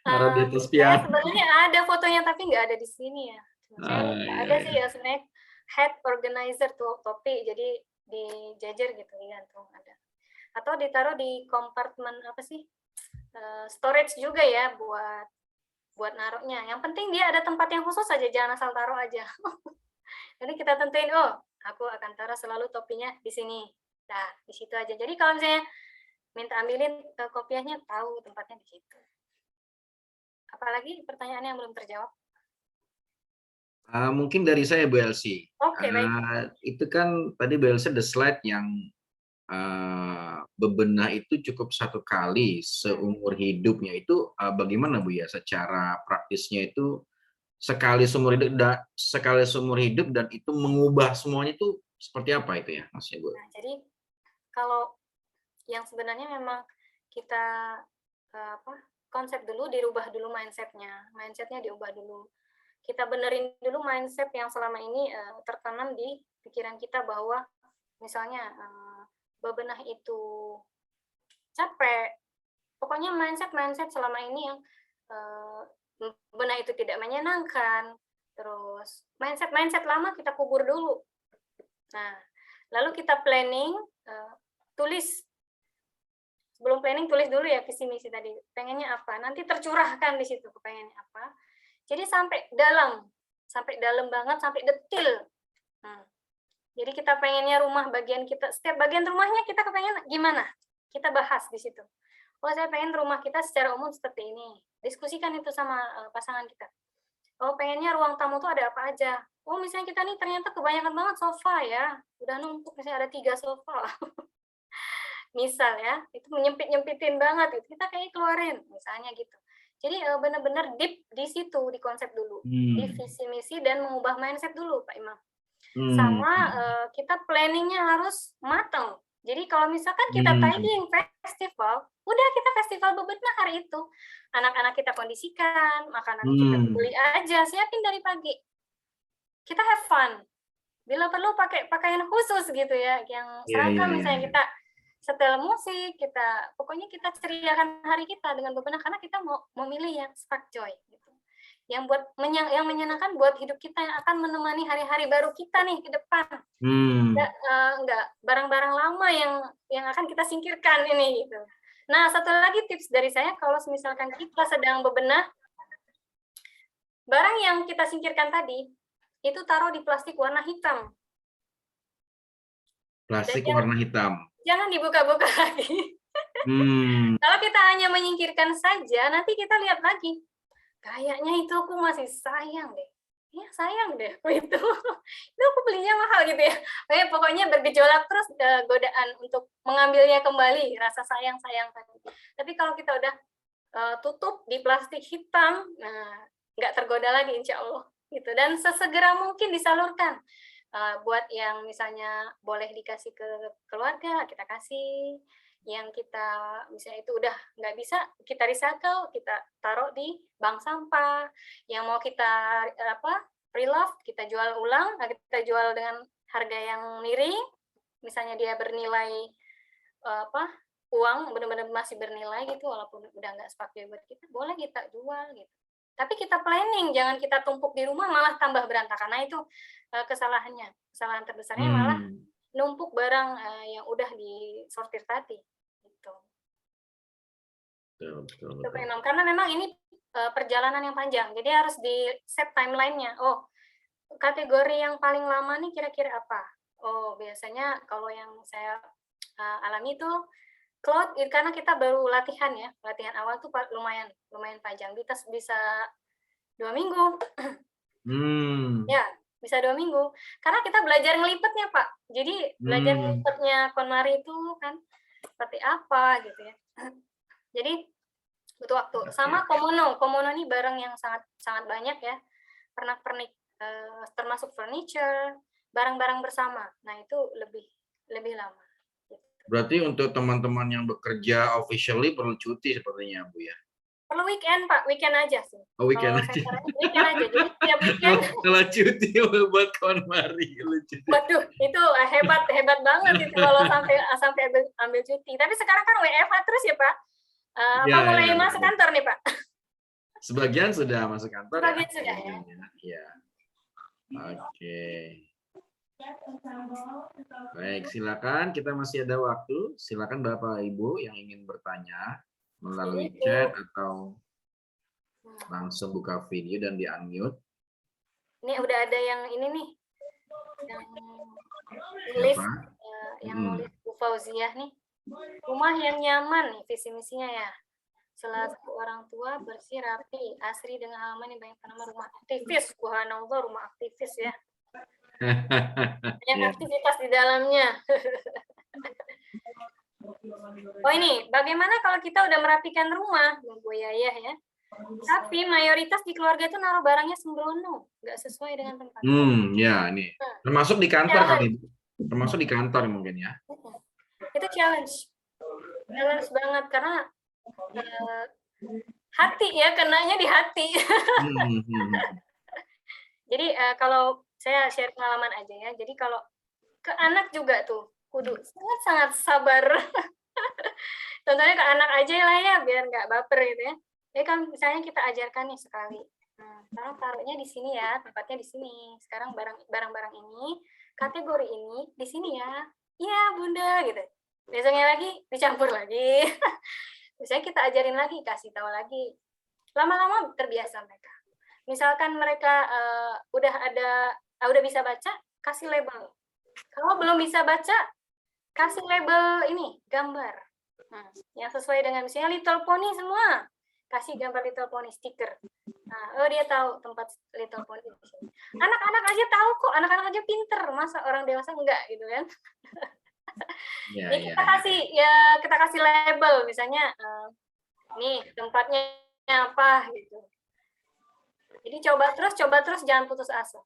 Taruh di atas piano. Sebenarnya ada fotonya tapi nggak ada di sini ya. Ada sih ya sebenarnya head organizer tuh topi, jadi dijajar gitu digantung ada. Atau ditaruh di kompartemen apa sih? Storage juga ya buat naruhnya. Yang penting dia ada tempat yang khusus aja, jangan asal taruh aja. Jadi kita tentuin, oh aku akan taruh selalu topinya di sini. Nah, di situ aja. Jadi kalau misalnya minta ambilin kopiahnya, tahu tempatnya di situ. Apalagi pertanyaannya yang belum terjawab? Mungkin dari saya Bu Elsie. Oke, baik. Itu kan tadi Bu Elsie ada slide yang bebenah itu cukup 1 kali seumur hidupnya. Itu bagaimana Bu ya secara praktisnya itu sekali seumur hidup dan itu mengubah semuanya itu seperti apa itu ya Mas Bu? Nah, jadi kalau yang sebenarnya memang kita konsep dulu, dirubah dulu mindsetnya diubah dulu. Kita benerin dulu mindset yang selama ini tertanam di pikiran kita bahwa misalnya bebenah itu capek. Pokoknya mindset selama ini yang bebenah itu tidak menyenangkan. Terus mindset lama kita kubur dulu. Nah, lalu kita planning, tulis. Sebelum planning tulis dulu ya visi misi tadi. Pengennya apa? Nanti tercurahkan di situ kepengennya apa. Jadi sampai dalam banget, sampai detil. Jadi kita pengennya rumah bagian kita, setiap bagian rumahnya kita kepengen gimana? Kita bahas di situ. Oh, saya pengen rumah kita secara umum seperti ini. Diskusikan itu sama pasangan kita. Oh, pengennya ruang tamu tuh ada apa aja. Oh, misalnya kita nih ternyata kebanyakan banget sofa ya. Udah numpuk, misalnya ada 3 sofa. Misal ya, itu menyempit-nyempitin banget. Itu kita kayaknya keluarin, misalnya gitu. Jadi benar-benar deep di situ, di konsep dulu. Di visi misi dan mengubah mindset dulu, Pak Imam. Sama kita planningnya harus matang. Jadi kalau misalkan kita tidying festival, udah kita festival bebenah hari itu. Anak-anak kita kondisikan, makanan kita beli aja, siapin dari pagi. Kita have fun. Bila perlu pakai pakaian khusus gitu ya, yang seragam misalnya kita setel musik, pokoknya kita ceriakan hari kita dengan bebenah karena kita mau memilih yang spark joy gitu. Yang menyenangkan buat hidup kita, yang akan menemani hari-hari baru kita nih ke depan. Enggak barang-barang lama yang akan kita singkirkan ini gitu. Nah, satu lagi tips dari saya, kalau misalkan kita sedang bebenah, barang yang kita singkirkan tadi itu taruh di plastik warna hitam. Plastik warna hitam. Jangan dibuka-buka lagi. Kalau kita hanya menyingkirkan saja, nanti kita lihat lagi. Kayaknya itu aku masih sayang deh. Ya sayang deh. Itu aku belinya mahal gitu ya. Pokoknya bergejolak terus godaan untuk mengambilnya kembali, rasa sayang-sayang tadi. Tapi kalau kita udah tutup di plastik hitam, nah nggak tergoda lagi insya Allah. Gitu. Dan sesegera mungkin disalurkan. Buat yang misalnya boleh dikasih ke keluarga, kita kasih. Yang kita misalnya itu udah nggak bisa, kita recycle, kita taruh di bank sampah. Yang mau kita pre-love, kita jual ulang, kita jual dengan harga yang miring. Misalnya dia bernilai uang benar-benar masih bernilai gitu, walaupun udah nggak sepakai buat kita, boleh kita jual gitu. Tapi kita planning, jangan kita tumpuk di rumah malah tambah berantakan. Nah itu kesalahannya. Kesalahan terbesarnya malah numpuk barang yang udah disortir tadi. Gitu. Betul. Karena memang ini perjalanan yang panjang, jadi harus di set timeline-nya. Oh, kategori yang paling lama nih kira-kira apa? Oh, biasanya kalau yang saya alami itu cloud, karena kita baru latihan ya, latihan awal tuh lumayan panjang, bisa 2 minggu. Ya, bisa 2 minggu. Karena kita belajar ngelipetnya, Pak. Jadi belajar ngelipetnya KonMari itu kan seperti apa gitu ya. Jadi butuh waktu. Sama Komono ini barang yang sangat banyak ya. Pernak-pernik termasuk furniture, barang-barang bersama. Nah, itu lebih lama. Berarti untuk teman-teman yang bekerja officially perlu cuti sepertinya, Bu ya? Perlu weekend, Pak. Weekend aja sih. Oh, weekend aja. Weekend aja. Jadi tiap weekend. Kalau cuti buat KonMari. Waduh, itu hebat banget itu kalau sampai ambil cuti. Tapi sekarang kan WFH terus ya, Pak. Mulai masuk kantor nih, Pak? Sebagian sudah masuk kantor. Sebagian sudah ya. Iya. Oke. Baik, silakan. Kita masih ada waktu. Silakan Bapak Ibu yang ingin bertanya melalui chat atau langsung buka video dan di-unmute. Ini udah ada yang ini nih. yang tulis Apa? yang nulis Bu Fauziah nih, rumah yang nyaman nih visi misinya ya. Selaku orang tua bersih rapi, asri dengan halaman yang banyak tanaman, rumah aktivis. Subhanallah, rumah aktivis ya. Banyak Ya. aktivitas di dalamnya. Oh ini, bagaimana kalau kita udah merapikan rumah, Bu Yayah ya? Tapi mayoritas di keluarga itu naruh barangnya sembrono, nggak sesuai dengan tempat. Ya, ini termasuk di kantor kali, termasuk di kantor mungkin ya. Itu challenge banget karena hati ya, kenanya di hati. Jadi kalau saya share pengalaman aja ya, jadi kalau ke anak juga tuh kudu sangat-sangat sabar. Contohnya ke anak aja lah ya, biar nggak baper gitu ya. Jadi kan misalnya kita ajarkan nih sekali, sekarang taruhnya di sini ya, tempatnya di sini. Sekarang barang-barang ini, kategori ini di sini ya. Iya bunda gitu. Besoknya lagi dicampur lagi. Misalnya kita ajarin lagi, kasih tahu lagi. Lama-lama terbiasa mereka. Misalkan mereka udah bisa baca, kasih label. Kalau belum bisa baca, kasih label ini, gambar. Yang sesuai dengan misalnya Little Pony semua. Kasih gambar Little Pony stiker. Nah, dia tahu tempat Little Pony di sini. Anak-anak aja tahu kok, anak-anak aja pinter. Masa orang dewasa enggak gitu kan? Jadi kita kasih label misalnya nih tempatnya apa gitu. Jadi coba terus jangan putus asa.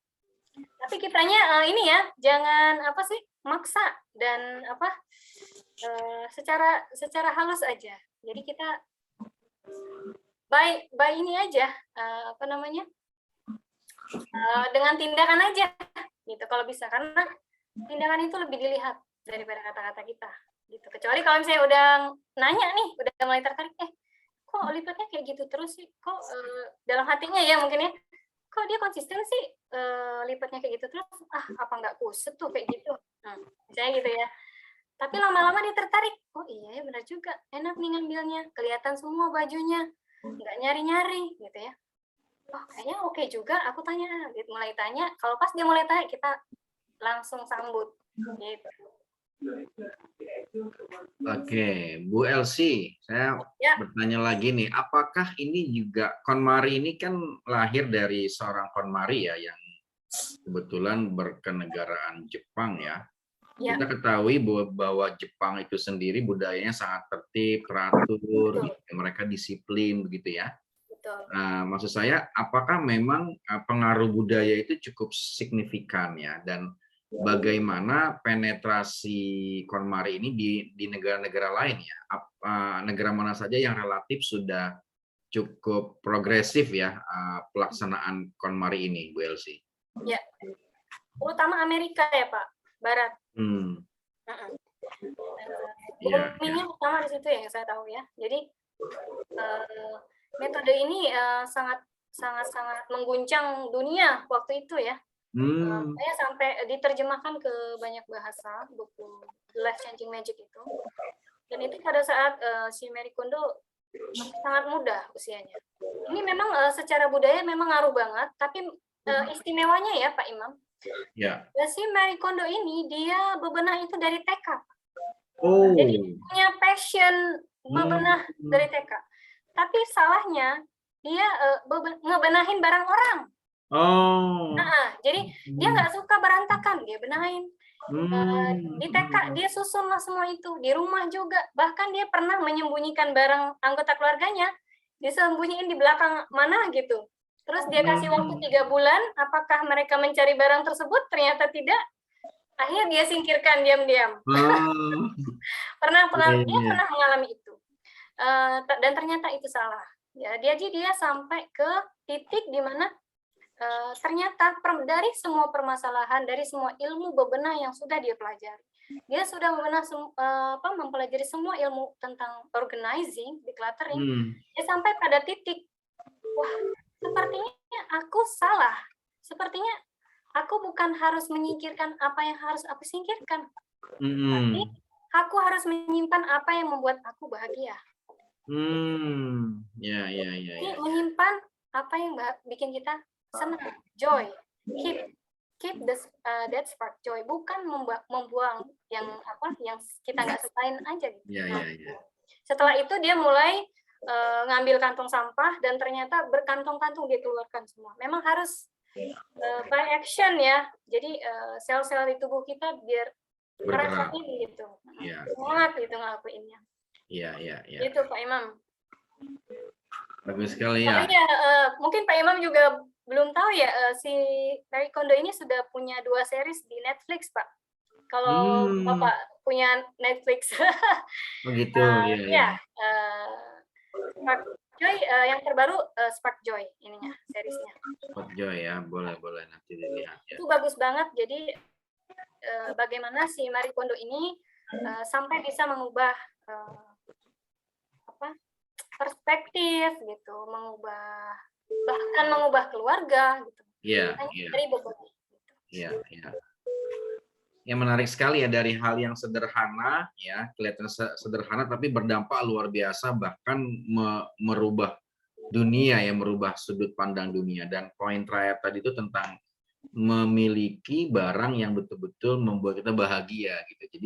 Tapi kitanya ini ya, jangan maksa dan secara halus aja. Jadi kita by ini aja dengan tindakan aja gitu kalau bisa, karena tindakan itu lebih dilihat daripada kata-kata kita gitu. Kecuali kalau misalnya udah nanya nih, udah mulai tertarik, kok lipatnya kayak gitu terus sih, kok dalam hatinya ya mungkin ya, kok dia konsisten sih lipatnya kayak gitu terus, apa nggak kusut tuh kayak gitu, misalnya gitu ya. Tapi lama-lama dia tertarik, oh iya ya benar juga, enak nih ngambilnya, kelihatan semua bajunya, nggak nyari-nyari gitu ya. Oh kayaknya oke juga, aku tanya, gitu. Mulai tanya, kalau pas dia mulai tanya kita langsung sambut gitu. Oke, Bu Elsie, saya bertanya lagi nih, apakah ini juga KonMari ini kan lahir dari seorang KonMari ya yang kebetulan berkenegaraan Jepang ya. Kita ketahui bahwa Jepang itu sendiri budayanya sangat tertib, teratur, mereka disiplin begitu ya. Nah, maksud saya, apakah memang pengaruh budaya itu cukup signifikan ya, dan bagaimana penetrasi KonMari ini di negara-negara lain ya? Negara mana saja yang relatif sudah cukup progresif ya pelaksanaan KonMari ini, Bu Elsie? Ya, terutama Amerika ya Pak, Barat. Ini utama di situ ya, yang saya tahu ya. Jadi metode ini sangat mengguncang dunia waktu itu ya. Saya sampai diterjemahkan ke banyak bahasa buku The Life Changing Magic itu. Dan itu pada saat si Marie Kondo sangat muda usianya. Ini memang secara budaya memang ngaruh banget, tapi istimewanya ya Pak Imam. Ya. Si Marie Kondo ini dia bebenah itu dari TK. Jadi punya passion bebenah dari TK. Tapi salahnya dia ngebenahin barang orang. Jadi dia nggak suka berantakan, dia benahin. Di TK dia susun lah semua itu, di rumah juga. Bahkan dia pernah menyembunyikan barang anggota keluarganya, disembunyiin di belakang mana gitu. Terus dia kasih waktu 3 bulan, apakah mereka mencari barang tersebut? Ternyata tidak. Akhirnya dia singkirkan diam-diam. Dia pernah mengalami itu. Dan ternyata itu salah. Ya, dia sampai ke titik di mana ternyata dari semua permasalahan, dari semua ilmu bebenah yang sudah dia pelajari, dia sudah mempelajari semua ilmu tentang organizing, decluttering. Dia sampai pada titik, wah, sepertinya aku salah. Sepertinya aku bukan harus menyingkirkan apa yang harus aku singkirkan, tapi aku harus menyimpan apa yang membuat aku bahagia. Menyimpan apa yang bikin kita senang, joy, keep. keep that spark joy, bukan membuang yang kita nggak sukain aja gitu. Setelah itu dia mulai ngambil kantong sampah dan ternyata berkantong-kantong dia keluarkan semua. Memang harus by action ya. Jadi sel-sel di tubuh kita biar Bergerak. gitu. Iya. Semangat gitu ngelakuinnya. Iya. Itu Pak Imam. Bagus sekali Oh ya. iya, mungkin Pak Imam juga belum tahu ya, si Marie Kondo ini sudah punya 2 series di Netflix, Pak. Kalau Bapak punya Netflix. Begitu, ya. Spark Joy, yang terbaru Spark Joy ininya, seriesnya. Spark Joy ya, boleh nanti dilihat ya. Itu bagus banget. Jadi bagaimana si Marie Kondo ini sampai bisa mengubah perspektif gitu, bahkan mengubah keluarga gitu. Iya. Dari beberapa. Iya. Yang menarik sekali ya, dari hal yang sederhana ya, kelihatan sederhana tapi berdampak luar biasa, bahkan merubah dunia ya, merubah sudut pandang dunia. Dan poin terakhir tadi itu tentang memiliki barang yang betul-betul membuat kita bahagia gitu.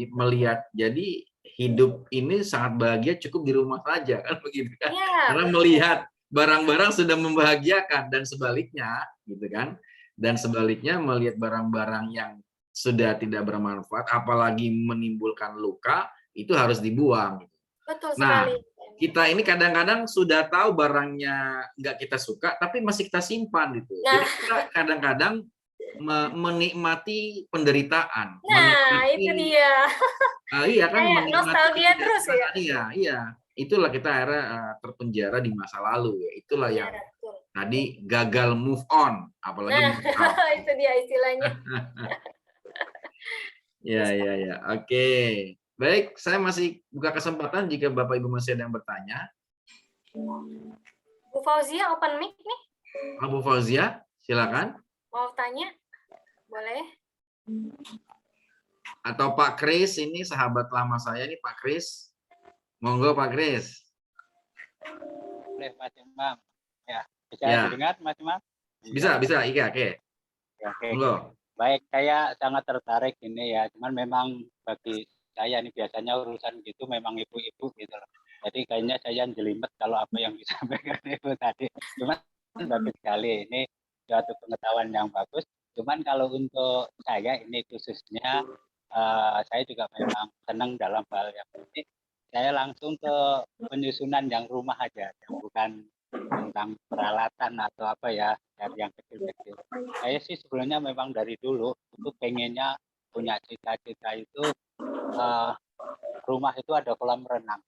Jadi hidup ini sangat bahagia cukup di rumah saja kan begitu kan. Karena melihat barang-barang sudah membahagiakan, dan sebaliknya gitu kan. Dan sebaliknya melihat barang-barang yang sudah tidak bermanfaat apalagi menimbulkan luka, itu harus dibuang. Betul Nah, sekali. kita ini kadang-kadang sudah tahu barangnya nggak kita suka, tapi masih kita simpan gitu. Jadi kita kadang-kadang menikmati penderitaan. Itu dia. Iya kan, nostalgia terus ya. Iya. Itulah kita akhirnya terpenjara di masa lalu ya. Itulah yang tadi gagal move on, apalagi itu dia istilahnya. Ya. Oke. Baik, saya masih buka kesempatan jika Bapak Ibu masih ada yang bertanya. Bu Fauzia open mic nih. Bu Fauzia, silakan. Mau tanya? Boleh. Atau Pak Kris, ini sahabat lama saya nih Pak Kris. Monggo Pak Kris. Boleh Mas Imam. Ya, bisa dengar Mas Imam? Bisa, iya, oke. Monggo. Baik, saya sangat tertarik ini ya. Cuman memang bagi saya ini biasanya urusan gitu memang ibu-ibu gitu loh. Jadi kayaknya saya jelimet kalau apa yang disampaikan itu tadi. Cuman bagus sekali, ini suatu pengetahuan yang bagus. Cuman kalau untuk saya ini khususnya saya juga memang senang dalam hal yang ini. Saya langsung ke penyusunan yang rumah aja, yang bukan tentang peralatan atau apa ya, dari yang kecil-kecil. Saya sih sebelumnya memang dari dulu itu pengennya punya cita-cita itu rumah itu ada kolam renang.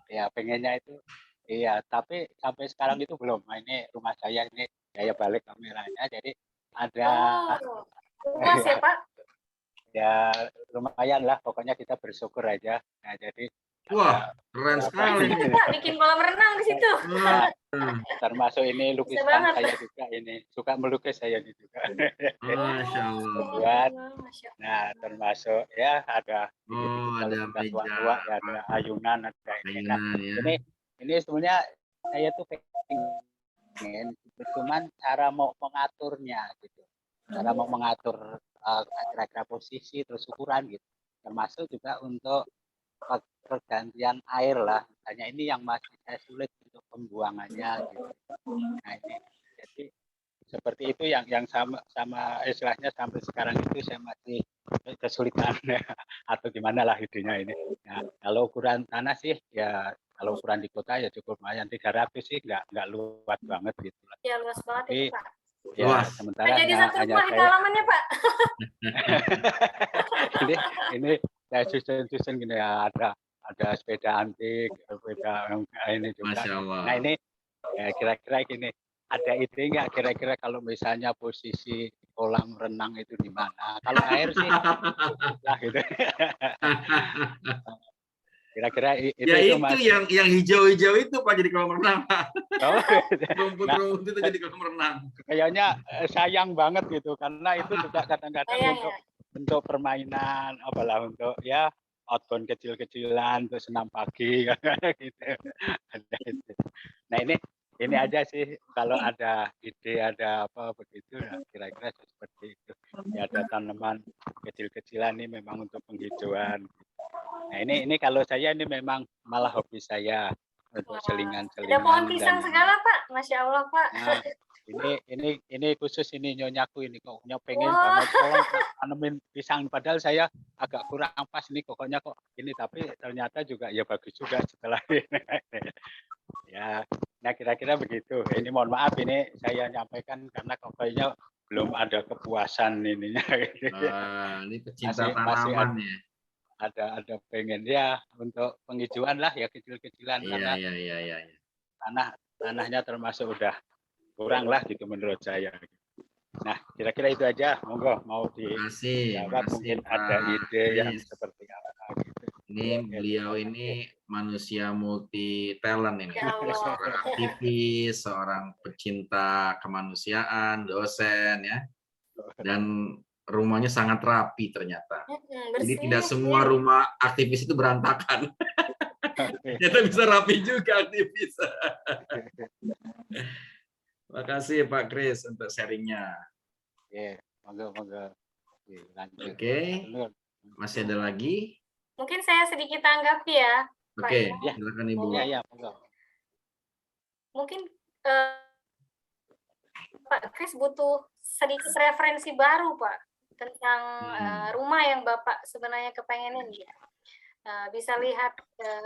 Ya pengennya itu, iya. Tapi sampai sekarang itu belum. Nah, ini rumah saya ini saya balik kameranya, jadi ada. Luas ya Pak? Ya lumayan lah, pokoknya kita bersyukur aja. Nah jadi. Wah, keren sekali. Pak bikin kolam renang di situ. Termasuk ini lukisan saya juga ini, suka melukis saya ini juga. Masya Allah. Nah termasuk ya ada. Ada meja. Ya, ada ayunan, ada ini. Nah, ini sebenarnya saya tuh pengen, cuman cara mau mengaturnya gitu. Cara mau mengatur kira-kira posisi terus ukuran gitu. Termasuk juga untuk pergantian air lah, hanya ini yang masih saya sulit untuk pembuangannya gitu. Nah ini jadi seperti itu yang sama istilahnya sampai sekarang itu saya masih kesulitan atau gimana lah itunya ini. Nah, kalau ukuran tanah sih ya, kalau ukuran di kota ya cukup lumayan 300 sih, nggak luas banget gitu. Ya luas banget itu Pak. Ya, sementara jadi satu rumah di halamannya Pak. ini saya susun gini ya, ada sepeda antik, sepeda ini juga. Masya Allah. Nah ini ya, kira-kira gini, ada ide nggak kira-kira kalau misalnya posisi kolam renang itu di mana? Kalau air sih, lah gitu. Kira-kira itu ya itu Mas. yang hijau-hijau itu Pak, jadi kolam renang. Rumput-rumput itu jadi kolam renang. Kayaknya sayang banget gitu, karena itu juga kadang-kadang untuk permainan, apalah untuk ya outbound kecil-kecilan, untuk senam pagi gitu. Nah ini ini aja sih, kalau ada ide, ada apa begitu, nah, kira-kira seperti itu. Ya ada tanaman kecil-kecilan nih memang untuk penghijauan. Nah ini kalau saya ini memang malah hobi saya untuk Wah, selingan-selingan. ada pohon pisang segala Pak, Masya Allah Pak. Nah, ini khusus ini nyonyaku ini pokoknya pengen Wah. banget tolong Pak, tanemin pisang, padahal saya agak kurang pas nih pokoknya kok ini, tapi ternyata juga ya bagus juga setelah ini. Ya, nah kira-kira begitu. Ini mohon maaf ini saya nyampaikan karena kayaknya belum ada kepuasan ininya. Ini pecinta masih tanaman ya. ada pengen ya untuk penghijauan lah ya kecil-kecilan, karena Iya. tanahnya termasuk udah kurang lah gitu menurut saya. Nah kira-kira itu aja, monggo mau dijawab, mungkin ada ide yang seperti apa gitu. Ini beliau ini manusia multi talent ini, seorang aktivis, seorang pecinta kemanusiaan, dosen ya, dan rumahnya sangat rapi ternyata. Jadi tidak semua rumah aktivis itu berantakan. Ternyata bisa rapi juga aktivis. Makasih Pak Kris untuk sharingnya. Monggo. Oke, masih ada lagi? Mungkin saya sedikit tanggapi ya. Oke, silakan Ibu. Ya, monggo. Mungkin Pak Kris butuh sedikit referensi baru Pak tentang rumah yang Bapak sebenarnya kepengenin ya. Bisa lihat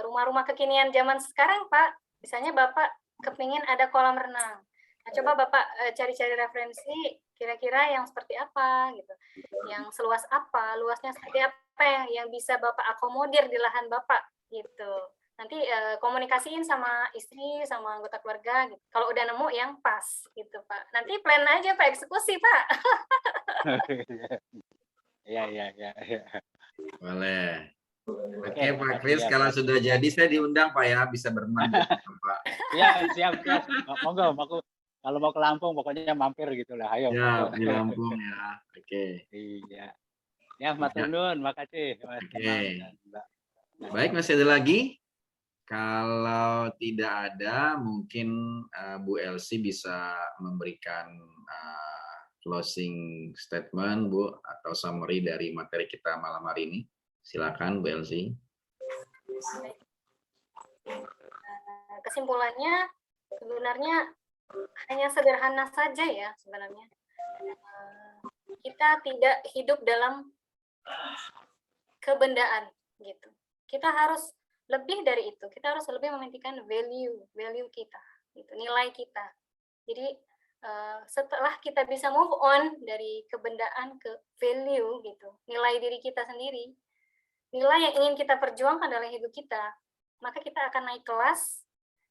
rumah-rumah kekinian zaman sekarang Pak. Misalnya Bapak kepingin ada kolam renang. Nah, coba Bapak cari-cari referensi kira-kira yang seperti apa gitu. Yang seluas apa, luasnya seperti apa yang bisa Bapak akomodir di lahan Bapak gitu. Nanti komunikasiin sama istri, sama anggota keluarga gitu. Kalau udah nemu yang pas gitu Pak. Nanti plan aja Pak, eksekusi Pak. Iya. Boleh. Oke Pak Kris, kalau sudah jadi saya diundang Pak ya, bisa berenang Pak. Iya, siap. Monggo. Kalau mau ke Lampung pokoknya mampir gitu lah. Ayo. Ya, di Lampung ya. Oke. Iya. Ya, matur nuwun, makasih. Oke. Baik, masih ada lagi? Kalau tidak ada, mungkin Bu Elsie bisa memberikan closing statement, Bu, atau summary dari materi kita malam hari ini. Silakan, Bu Elsie. Kesimpulannya, sebenarnya hanya sederhana saja ya sebenarnya. Kita tidak hidup dalam kebendaan gitu. Kita harus lebih dari itu. Kita harus lebih mementingkan value kita, gitu, nilai kita. Jadi setelah kita bisa move on dari kebendaan ke value gitu, nilai diri kita sendiri, nilai yang ingin kita perjuangkan dalam hidup kita, maka kita akan naik kelas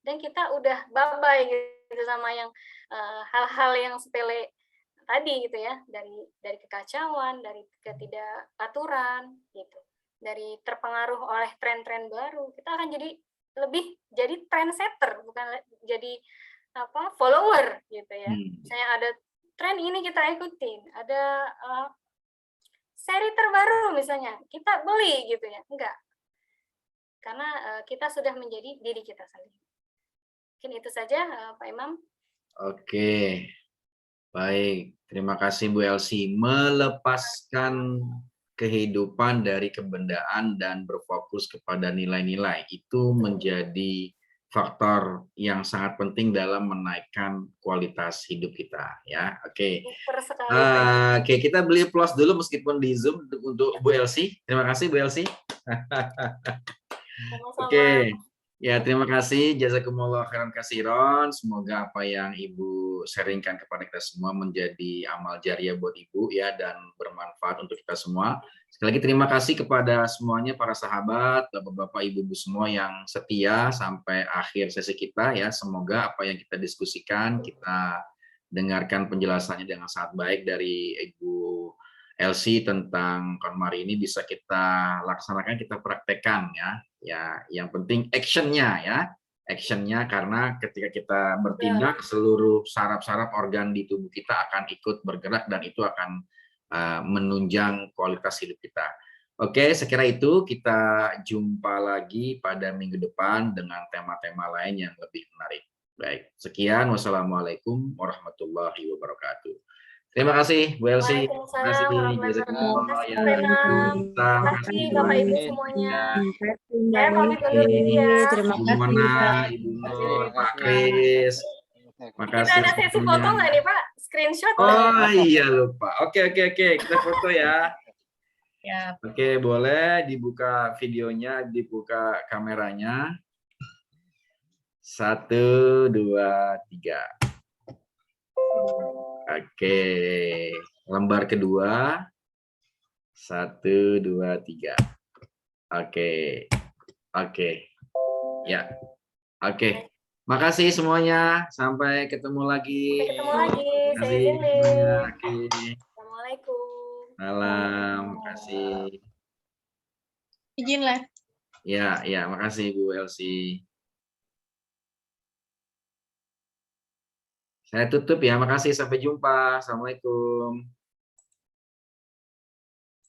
dan kita udah bye-bye gitu sama yang hal-hal yang sepele tadi gitu ya, dari kekacauan, dari ketidakaturan gitu, dari terpengaruh oleh tren-tren baru. Kita akan jadi trendsetter, bukan jadi follower gitu ya. Misalnya ada tren ini kita ikutin, ada seri terbaru misalnya kita beli gitu ya, enggak, karena kita sudah menjadi diri kita sendiri. Mungkin itu saja Pak Imam. Oke, baik, terima kasih Bu Elsie. Melepaskan kehidupan dari kebendaan dan berfokus kepada nilai-nilai itu menjadi faktor yang sangat penting dalam menaikkan kualitas hidup kita ya. Oke. Oke, kita beli plus dulu meskipun di Zoom untuk Bu Elsie. Terima kasih Bu Elsie. Oke. Ya, terima kasih. Jazakumullah khairan katsiran. Semoga apa yang Ibu sharingkan kepada kita semua menjadi amal jariah buat Ibu ya, dan bermanfaat untuk kita semua. Sekali lagi terima kasih kepada semuanya, para sahabat, Bapak-bapak, Ibu-ibu semua yang setia sampai akhir sesi kita ya. Semoga apa yang kita diskusikan, kita dengarkan penjelasannya dengan sangat baik dari Ibu Elsie tentang KonMari ini bisa kita laksanakan, kita praktekkan ya. Ya, yang penting actionnya ya, actionnya, karena ketika kita bertindak seluruh saraf-saraf organ di tubuh kita akan ikut bergerak dan itu akan menunjang kualitas hidup kita. Oke, sekira itu kita jumpa lagi pada minggu depan dengan tema-tema lain yang lebih menarik. Baik, sekian. Wassalamualaikum warahmatullahi wabarakatuh. Terima kasih Bu Elsi. Terima kasih Waalaikumsalam jazakumullah ya. Terima kasih Bapak Ibu Ya. semuanya. Terima Saya pamit undur diri ya. Terima Ibu kasih. Mona, Ibu Nur, Pak Kris. Kita Makasih ada sesi semuanya. foto nggak nih Pak? Screenshot nggak? Oh iya lupa. Oke. Kita foto ya. Ya, Oke, boleh dibuka videonya, dibuka kameranya. 1, 2, 3. Oke, lembar kedua. 1, 2, 3. Oke. Ya. Oke. Makasih semuanya. Sampai ketemu lagi. Sampai ketemu lagi. Saya Makasih izin semuanya. deh. Oke. Assalamualaikum. Salam. Makasih. izin live. Ya, makasih Bu Elsi. Saya tutup ya. Makasih. Sampai jumpa. Assalamualaikum.